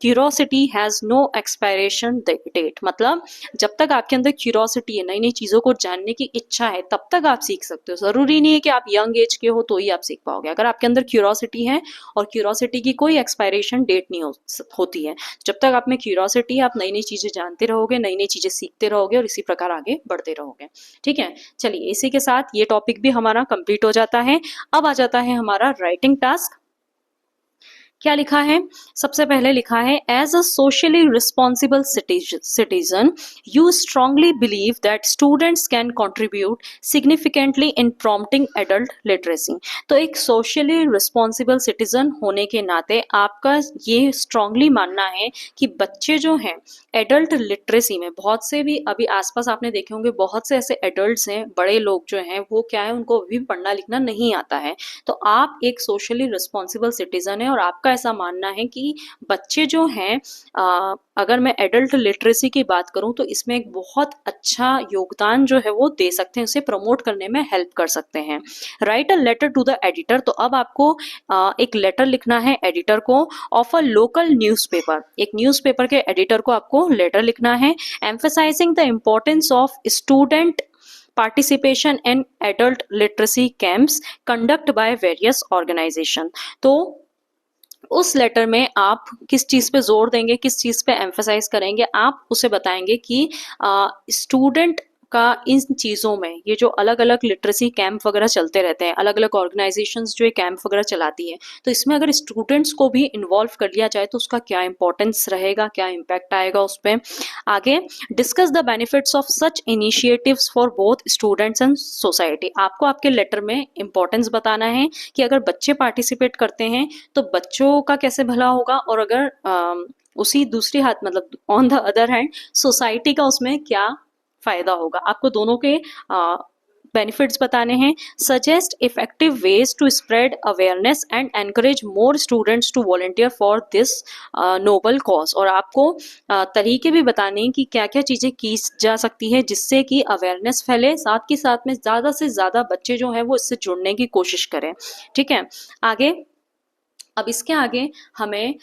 curiosity has no expiration date. मतलब जब तक आपके अंदर क्यूरोसिटी है, नई नई चीजों को जानने की इच्छा है, तब तक आप सीख सकते हो। जरूरी नहीं है कि आप यंग एज के हो तो ही आप सीख पाओगे। अगर आपके अंदर क्यूरोसिटी है, और क्यूरोसिटी की कोई एक्सपायरेशन डेट नहीं होती है, जब तक आप में क्यूरोसिटी है, आप नई नई चीजें जानते रहोगे, नई नई चीजें सीखते रहोगे और इसी प्रकार आगे बढ़ते रहोगे। ठीक है, चलिए इसी के साथ ये टॉपिक भी हमारा कंप्लीट हो जाता है। अब आ जाता है हमारा राइटिंग टास्क, क्या लिखा है? सबसे पहले लिखा है as a socially responsible citizen you strongly believe that students can contribute significantly in prompting adult literacy. तो एक सोशली रिस्पॉन्सिबल सिटीजन होने के नाते आपका ये स्ट्रांगली मानना है कि बच्चे जो हैं एडल्ट लिटरेसी में, बहुत से भी अभी आसपास आपने देखे होंगे बहुत से ऐसे एडल्ट्स हैं, बड़े लोग जो हैं वो क्या है उनको अभी पढ़ना लिखना नहीं आता है। तो आप एक सोशली रिस्पॉन्सिबल सिटीजन है और आपका ऐसा मानना है कि बच्चे जो हैं अगर मैं एडल्ट लिटरेसी की बात करूं तो इसमें एक बहुत अच्छा योगदान जो है वो दे सकते हैं, उसे प्रमोट करने में हेल्प कर सकते हैं। Write a letter to the editor, तो अब आपको एक लेटर लिखना है एडिटर को ऑफ अ लोकल न्यूज़पेपर, एक न्यूज़पेपर के एडिटर को आपको लेटर लिखना है emphasising the importance of student participation in adult literacy camps conduct by various organization। तो उस लेटर में आप किस चीज़ पे जोर देंगे, किस चीज़ पे एम्फसाइज करेंगे, आप उसे बताएंगे कि स्टूडेंट का इन चीज़ों में, ये जो अलग अलग लिटरेसी कैंप वगैरह चलते रहते हैं, अलग अलग ऑर्गेनाइजेशंस जो ये कैंप वगैरह चलाती है, तो इसमें अगर स्टूडेंट्स को भी इन्वॉल्व कर लिया जाए तो उसका क्या इंपॉर्टेंस रहेगा, क्या इम्पैक्ट आएगा उस पर। आगे discuss the benefits of such initiatives for both students and society. आपको आपके लेटर में इंपॉर्टेंस बताना है कि अगर बच्चे पार्टिसिपेट करते हैं तो बच्चों का कैसे भला होगा, और अगर उसी दूसरी हाथ मतलब on the other hand society का उसमें क्या फायदा होगा। आपको दोनों के बेनिफिट्स बताने हैं। Suggest effective ways to spread awareness and encourage more students to volunteer for this noble cause, और आपको तरीके भी बताने हैं कि क्या क्या चीज़ें की जा सकती है जिससे कि अवेयरनेस फैले, साथ के साथ में ज़्यादा से ज़्यादा बच्चे जो हैं वो इससे जुड़ने की कोशिश करें। ठीक है, आगे अब इसके आगे हमें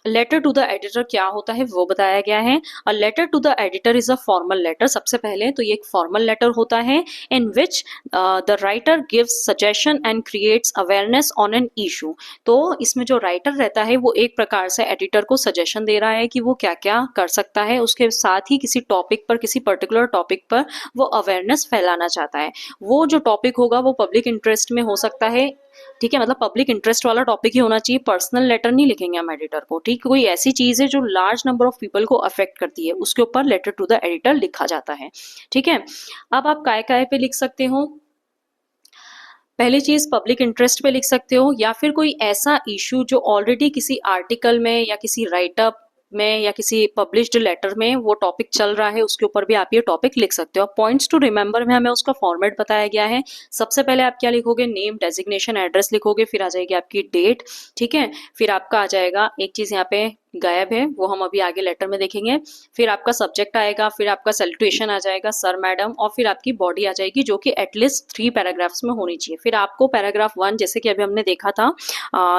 लेटर टू द एडिटर क्या होता है वो बताया गया है। A letter to the editor is a formal letter. सबसे पहले तो ये एक फॉर्मल लेटर होता है in which the writer gives suggestion and creates awareness on an issue. तो इसमें जो राइटर रहता है वो एक प्रकार से एडिटर को सजेशन दे रहा है कि वो क्या क्या कर सकता है, उसके साथ ही किसी टॉपिक पर, किसी पर्टिकुलर टॉपिक पर वो अवेयरनेस फैलाना चाहता है। वो जो टॉपिक होगा वो पब्लिक इंटरेस्ट में हो सकता है, ठीक है, मतलब पब्लिक इंटरेस्ट वाला टॉपिक ही होना चाहिए, पर्सनल लेटर नहीं लिखेंगे हम एडिटर को। ठीक, कोई ऐसी चीज है जो लार्ज नंबर ऑफ पीपल को अफेक्ट करती है उसके ऊपर लेटर टू द एडिटर लिखा जाता है। ठीक है, अब आप काय काय पे लिख सकते हो। पहली चीज पब्लिक इंटरेस्ट पे लिख सकते हो, या फिर कोई ऐसा इशू जो ऑलरेडी किसी आर्टिकल में या किसी राइटअप में या किसी पब्लिश्ड लेटर में वो टॉपिक चल रहा है उसके ऊपर भी आप ये टॉपिक लिख सकते हो। पॉइंट्स टू रिमेंबर में हमें उसका फॉर्मेट बताया गया है। सबसे पहले आप क्या लिखोगे, नेम, डेजिग्नेशन, एड्रेस लिखोगे, फिर आ जाएगी आपकी डेट। ठीक है, फिर आपका आ जाएगा एक चीज यहाँ पे गायब है, वो हम अभी आगे लेटर में देखेंगे। फिर आपका सब्जेक्ट आएगा, फिर आपका सैल्यूटेशन आ जाएगा, सर, मैडम, और फिर आपकी बॉडी आ जाएगी जो कि एटलीस्ट 3 पैराग्राफ्स में होनी चाहिए। फिर आपको पैराग्राफ 1 जैसे कि अभी हमने देखा था,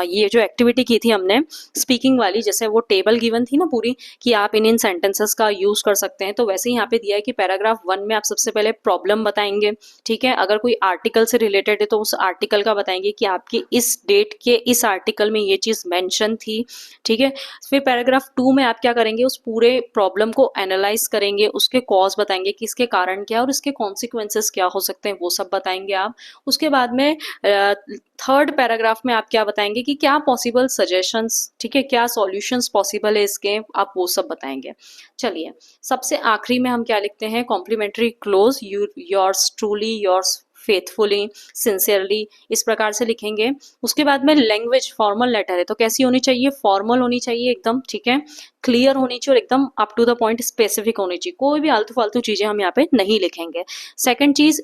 ये जो एक्टिविटी की थी हमने स्पीकिंग वाली, जैसे वो टेबल गिवन थी ना पूरी कि आप इन सेंटेंसेस का यूज कर सकते हैं, तो वैसे ही यहाँ पे दिया है कि पैराग्राफ 1 में आप सबसे पहले प्रॉब्लम बताएंगे। ठीक है, अगर कोई आर्टिकल से रिलेटेड है तो उस आर्टिकल का बताएंगे कि आपकी इस डेट के इस आर्टिकल में ये चीज मेंशन थी। ठीक है, फिर पैराग्राफ 2 में आप क्या करेंगे, उस पूरे प्रॉब्लम को एनालाइज करेंगे, उसके कॉज बताएंगे कि इसके कारण क्या और इसके कॉन्सिक्वेंसेस क्या हो सकते हैं, वो सब बताएंगे आप। उसके बाद में थर्ड पैराग्राफ में आप क्या बताएंगे कि क्या पॉसिबल सजेशंस, ठीक है, क्या सॉल्यूशंस पॉसिबल है इसके, आप वो सब बताएंगे। चलिए, सबसे आखिरी में हम क्या लिखते हैं, complimentary close, yours truly, yours faithfully, sincerely, इस प्रकार से लिखेंगे। उसके बाद में लैंग्वेज फॉर्मल लेटर है तो कैसी होनी चाहिए, फॉर्मल होनी चाहिए एकदम, ठीक है, क्लियर होनी चाहिए और एकदम up to the point, specific होनी चाहिए, कोई भी आलतू फालतू चीजें हम यहाँ पे नहीं लिखेंगे। सेकंड चीज,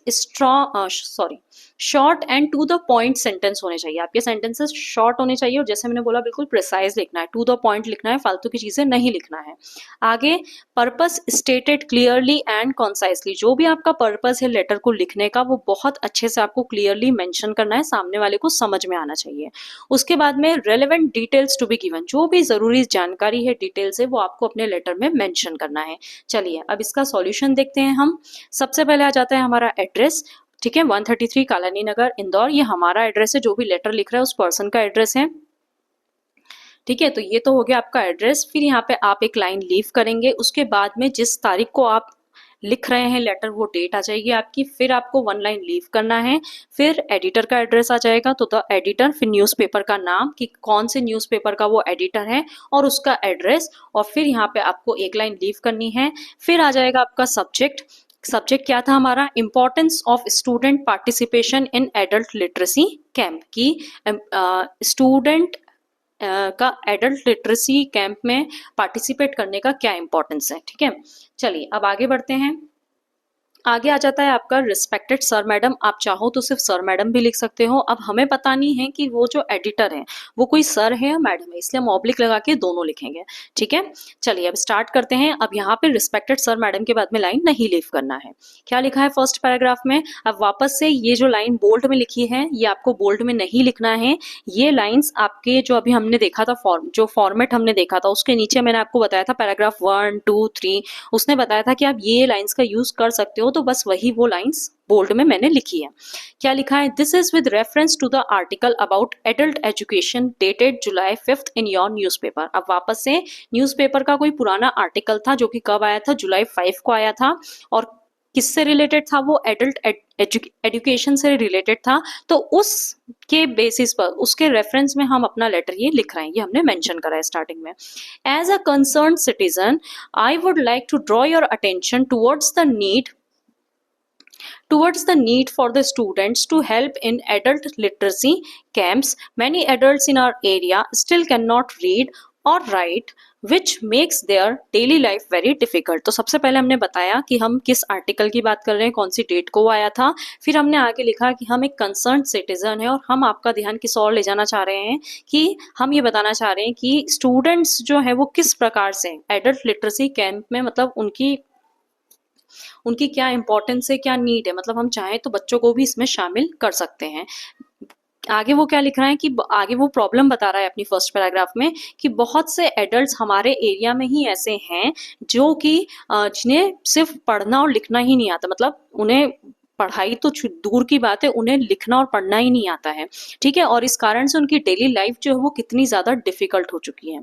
short and to the point sentence होने चाहिए, आपके सेंटेंसेस शॉर्ट होने चाहिए और जैसे मैंने बोला बिल्कुल प्रिसाइज लिखना है, टू द पॉइंट लिखना है, फालतू की चीजें नहीं लिखना है। आगे, पर्पस स्टेटेड क्लियरली एंड कॉन्साइसली, जो भी आपका पर्पस है लेटर को लिखने का वो बहुत अच्छे से आपको क्लियरली मेंशन करना है, सामने वाले को समझ में आना चाहिए। उसके बाद में relevant details to be given, जो भी जरूरी जानकारी है, डिटेल्स है, वो आपको अपने लेटर में मेंशन करना है। चलिए, अब इसका सॉल्यूशन देखते हैं हम। सबसे पहले आ जाता है हमारा एड्रेस, ठीक है, 133 कालानी नगर, इंदौर, ये हमारा एड्रेस है, जो भी लेटर लिख रहा है उस पर्सन का एड्रेस है। ठीक है, तो ये तो हो गया आपका एड्रेस। फिर यहाँ पे आप एक लाइन लीव करेंगे, उसके बाद में जिस तारीख को आप लिख रहे हैं लेटर, वो डेट आ जाएगी आपकी, फिर आपको 1 लाइन लीव करना है, फिर एडिटर का एड्रेस आ जाएगा, तो द एडिटर, फिर न्यूज़पेपर का नाम कि कौन से न्यूज़पेपर का वो एडिटर है और उसका एड्रेस, और फिर यहाँ पे आपको 1 लाइन लीव करनी है। फिर आ जाएगा आपका सब्जेक्ट। सब्जेक्ट क्या था हमारा, importance of student participation in adult literacy camp, की स्टूडेंट का एडल्ट लिटरेसी कैंप में पार्टिसिपेट करने का क्या इंपॉर्टेंस है। ठीक है, चलिए अब आगे बढ़ते हैं। आगे आ जाता है आपका रिस्पेक्टेड सर मैडम। आप चाहो तो सिर्फ सर मैडम भी लिख सकते हो। अब हमें पता नहीं है कि वो जो एडिटर है वो कोई सर है या मैडम है, इसलिए हम ऑब्लिक लगा के दोनों लिखेंगे। ठीक है, चलिए अब स्टार्ट करते हैं। अब यहाँ पे रिस्पेक्टेड सर मैडम के बाद में लाइन नहीं लीव करना है। क्या लिखा है फर्स्ट पैराग्राफ में, अब वापस से ये जो लाइन बोल्ड में लिखी है ये आपको बोल्ड में नहीं लिखना है। ये लाइन्स आपके जो अभी हमने देखा था जो फॉर्मेट हमने देखा था उसके नीचे मैंने आपको बताया था पैराग्राफ 1, 2, 3, उसने बताया था कि आप ये लाइन्स का यूज कर सकते हो, तो बस वही वो लाइंस बोल्ड में मैंने लिखी है। क्या लिखा है, this is with reference to the article about adult education dated July 5 in your newspaper. अब वापस से न्यूज़पेपर का कोई पुराना आर्टिकल था जो कि कब आया था, जुलाई 5 को आया था, और किससे रिलेटेड था वो, एडल्ट एजुकेशन से रिलेटेड था। तो उसके बेसिस पर, उसके रेफरेंस में हम अपना लेटर ये लिख रहे हैं, ये हमने मेंशन करा है स्टार्टिंग में। As a concern citizen I would like to draw your attention towards the need for the students to help in adult literacy camps. Many adults in our area still cannot read or write, which makes their daily life very difficult. तो सबसे पहले हमने बताया कि हम किस article की बात कर रहे हैं, कौन सी डेट को आया था। फिर हमने आगे लिखा कि हम एक कंसर्न सिटीजन है और हम आपका ध्यान किस और ले जाना चाह रहे हैं कि हम ये बताना चाह रहे हैं कि स्टूडेंट्स जो है वो किस प्रकार से एडल्ट लिटरेसी कैंप में, मतलब उनकी क्या इंपॉर्टेंस है, क्या नीड है, मतलब हम चाहें तो बच्चों को भी इसमें शामिल कर सकते हैं। आगे वो क्या लिख रहा है कि आगे वो प्रॉब्लम बता रहा है अपनी फर्स्ट पैराग्राफ में कि बहुत से एडल्ट्स हमारे एरिया में ही ऐसे हैं जो कि जिन्हें सिर्फ पढ़ना और लिखना ही नहीं आता, मतलब उन्हें पढ़ाई तो दूर की बात है, उन्हें लिखना और पढ़ना ही नहीं आता है। ठीक है, और इस कारण से उनकी डेली लाइफ जो है वो कितनी ज्यादा डिफिकल्ट हो चुकी है।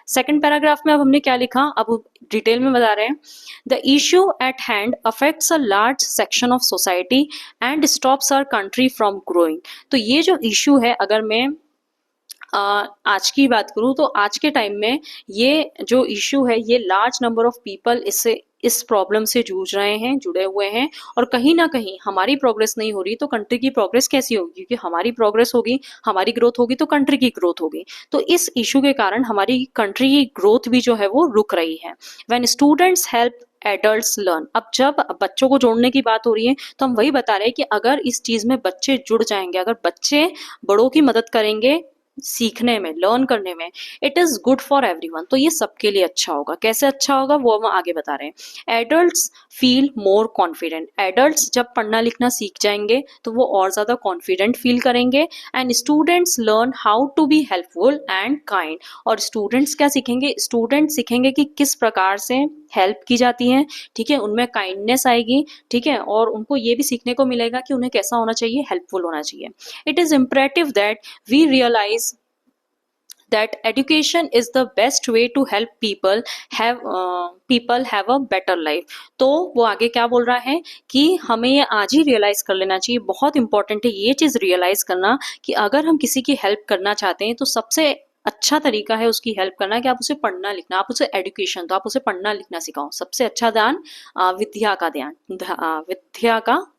सेकंड पैराग्राफ में अब हमने क्या लिखा, अब डिटेल में बता रहे हैं। The issue at hand affects a large section of society and stops our country from growing. तो ये जो इश्यू है, अगर मैं आज की बात करूं तो आज के टाइम में ये जो इश्यू है ये लार्ज नंबर ऑफ पीपल इस प्रॉब्लम से जूझ रहे हैं, जुड़े हुए हैं, और कहीं ना कहीं हमारी प्रोग्रेस नहीं हो रही तो कंट्री की प्रोग्रेस कैसी होगी, क्योंकि हमारी प्रोग्रेस होगी, हमारी ग्रोथ होगी तो कंट्री की ग्रोथ होगी। तो इस इशू के कारण हमारी कंट्री की ग्रोथ भी जो है वो रुक रही है। When students help adults learn, अब जब बच्चों को जोड़ने की बात हो रही है तो हम वही बता रहे हैं कि अगर इस चीज में बच्चे जुड़ जाएंगे, अगर बच्चे बड़ों की मदद करेंगे सीखने में, लर्न करने में, it is good for everyone, तो ये सबके लिए अच्छा होगा। कैसे अच्छा होगा वो हम आगे बता रहे हैं। Adults feel more confident, adults जब पढ़ना लिखना सीख जाएंगे तो वो और ज्यादा कॉन्फिडेंट फील करेंगे। And students learn how to be helpful and kind, और स्टूडेंट्स क्या सीखेंगे, स्टूडेंट्स सीखेंगे कि किस प्रकार से हेल्प की जाती है। ठीक है, उनमें काइंडनेस आएगी। ठीक है, और उनको ये भी सीखने को मिलेगा कि उन्हें कैसा होना चाहिए, हेल्पफुल होना चाहिए। It is imperative that we realise that education is the best way to help people have a better life। तो वो आगे क्या बोल रहा है कि हमें ये आज ही रियलाइज कर लेना चाहिए, बहुत इंपॉर्टेंट है ये चीज रियलाइज करना कि अगर हम किसी की हेल्प करना चाहते हैं तो सबसे अच्छा तरीका है उसकी हेल्प करना कि आप उसे पढ़ना लिखना, आप उसे एजुकेशन दो, आप उसे पढ़ना लिखना सिखाओ। सबसे अच्छा दान विद्या का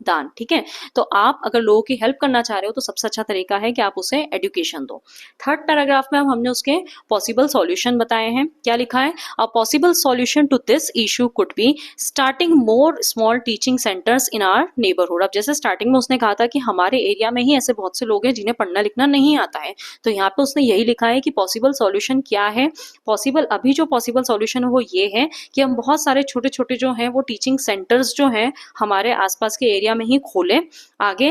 दान। ठीक है, तो आप अगर लोगों की हेल्प करना चाह रहे हो तो सबसे अच्छा तरीका है कि आप उसे एजुकेशन दो। थर्ड पैराग्राफ में हमने उसके पॉसिबल सॉल्यूशन बताए हैं। क्या लिखा है, a possible solution to this issue could be starting more small teaching centres in our neighbourhood. अब जैसे स्टार्टिंग में उसने कहा था कि हमारे एरिया में ही ऐसे बहुत से लोग हैं जिन्हें पढ़ना लिखना नहीं आता है, तो यहाँ पे उसने यही लिखा है कि पॉसिबल सॉल्यूशन क्या है। पॉसिबल, अभी जो पॉसिबल सॉल्यूशन है वो ये है कि हम बहुत सारे छोटे छोटे जो हैं वो टीचिंग सेंटर्स जो हैं हमारे आसपास के एरिया में ही खोलें। आगे,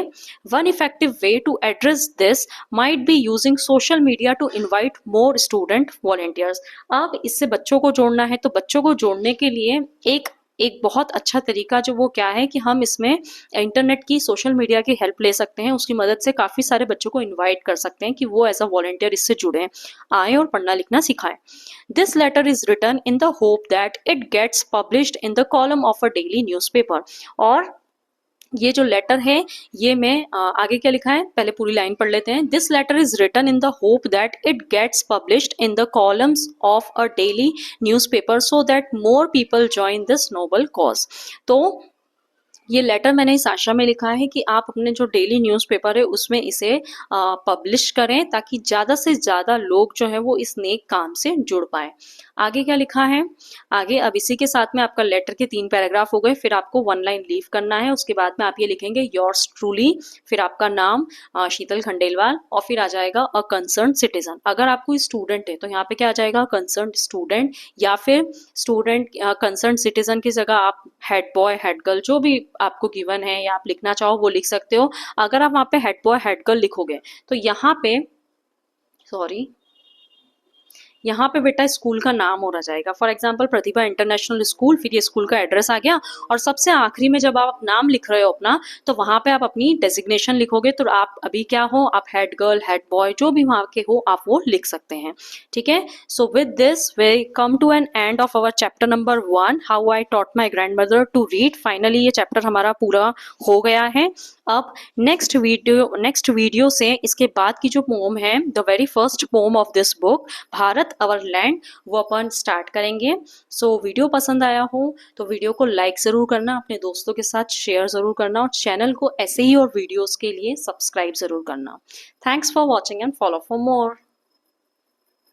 one effective way to address this might be using social media to invite more student volunteers. अब इससे बच्चों को जोड़ना है तो बच्चों को जोड़ने के लिए एक एक बहुत अच्छा तरीका जो वो क्या है कि हम इसमें इंटरनेट की, सोशल मीडिया की हेल्प ले सकते हैं। उसकी मदद से काफ़ी सारे बच्चों को इनवाइट कर सकते हैं कि वो एज अ वॉलंटियर इससे जुड़ें, आएँ और पढ़ना लिखना सिखाएं। This letter is written in the hope that it gets published in the column of a daily newspaper. और ये जो लेटर है ये मैं आगे क्या लिखा है पहले पूरी लाइन पढ़ लेते हैं। This letter is written in the hope that it gets published in the columns of a daily newspaper so that more people join this noble cause. तो ये लेटर मैंने इस आशा में लिखा है कि आप अपने जो डेली न्यूज़पेपर है उसमें इसे पब्लिश करें ताकि ज़्यादा से ज़्यादा लोग जो है वो इस नेक काम से जुड़ पाएँ। आगे क्या लिखा है, आगे अब इसी के साथ में आपका लेटर के 3 पैराग्राफ हो गए, फिर आपको 1 लाइन लीव करना है। उसके बाद में आप ये लिखेंगे योर्स ट्रूली, फिर आपका नाम शीतल खंडेलवाल और फिर आ जाएगा अ कंसर्न सिटीजन। अगर आप कोई स्टूडेंट है तो यहाँ पे क्या आ जाएगा कंसर्न स्टूडेंट, या फिर स्टूडेंट कंसर्न सिटीजन की जगह आप हेड बॉय हेड गर्ल जो भी आपको गिवन है या आप लिखना चाहो वो लिख सकते हो। अगर आप वहाँ पे हेड बॉय हेड गर्ल लिखोगे तो यहाँ पे बेटा स्कूल का नाम हो रह जाएगा। For example Pratibha international school, फिर ये स्कूल का एड्रेस आ गया, और सबसे आखिरी में जब आप नाम लिख रहे हो अपना तो वहाँ पे आप अपनी डेजिग्नेशन लिखोगे। तो आप अभी क्या हो, आप हेड गर्ल हेड बॉय जो भी वहाँ के हो आप वो लिख सकते हैं। ठीक है, so with this we come to an end of our chapter number 1 how I taught my grandmother to read. Finally ये चैप्टर हमारा पूरा हो गया है। अब नेक्स्ट वीडियो से इसके बाद की जो पोम है, the very first pome of this book Bharat our land, वो अपन स्टार्ट करेंगे। सो वीडियो पसंद आया हो तो वीडियो को लाइक ज़रूर करना, अपने दोस्तों के साथ शेयर ज़रूर करना, और चैनल को ऐसे ही और वीडियोस के लिए सब्सक्राइब ज़रूर करना। Thanks for watching and follow for more.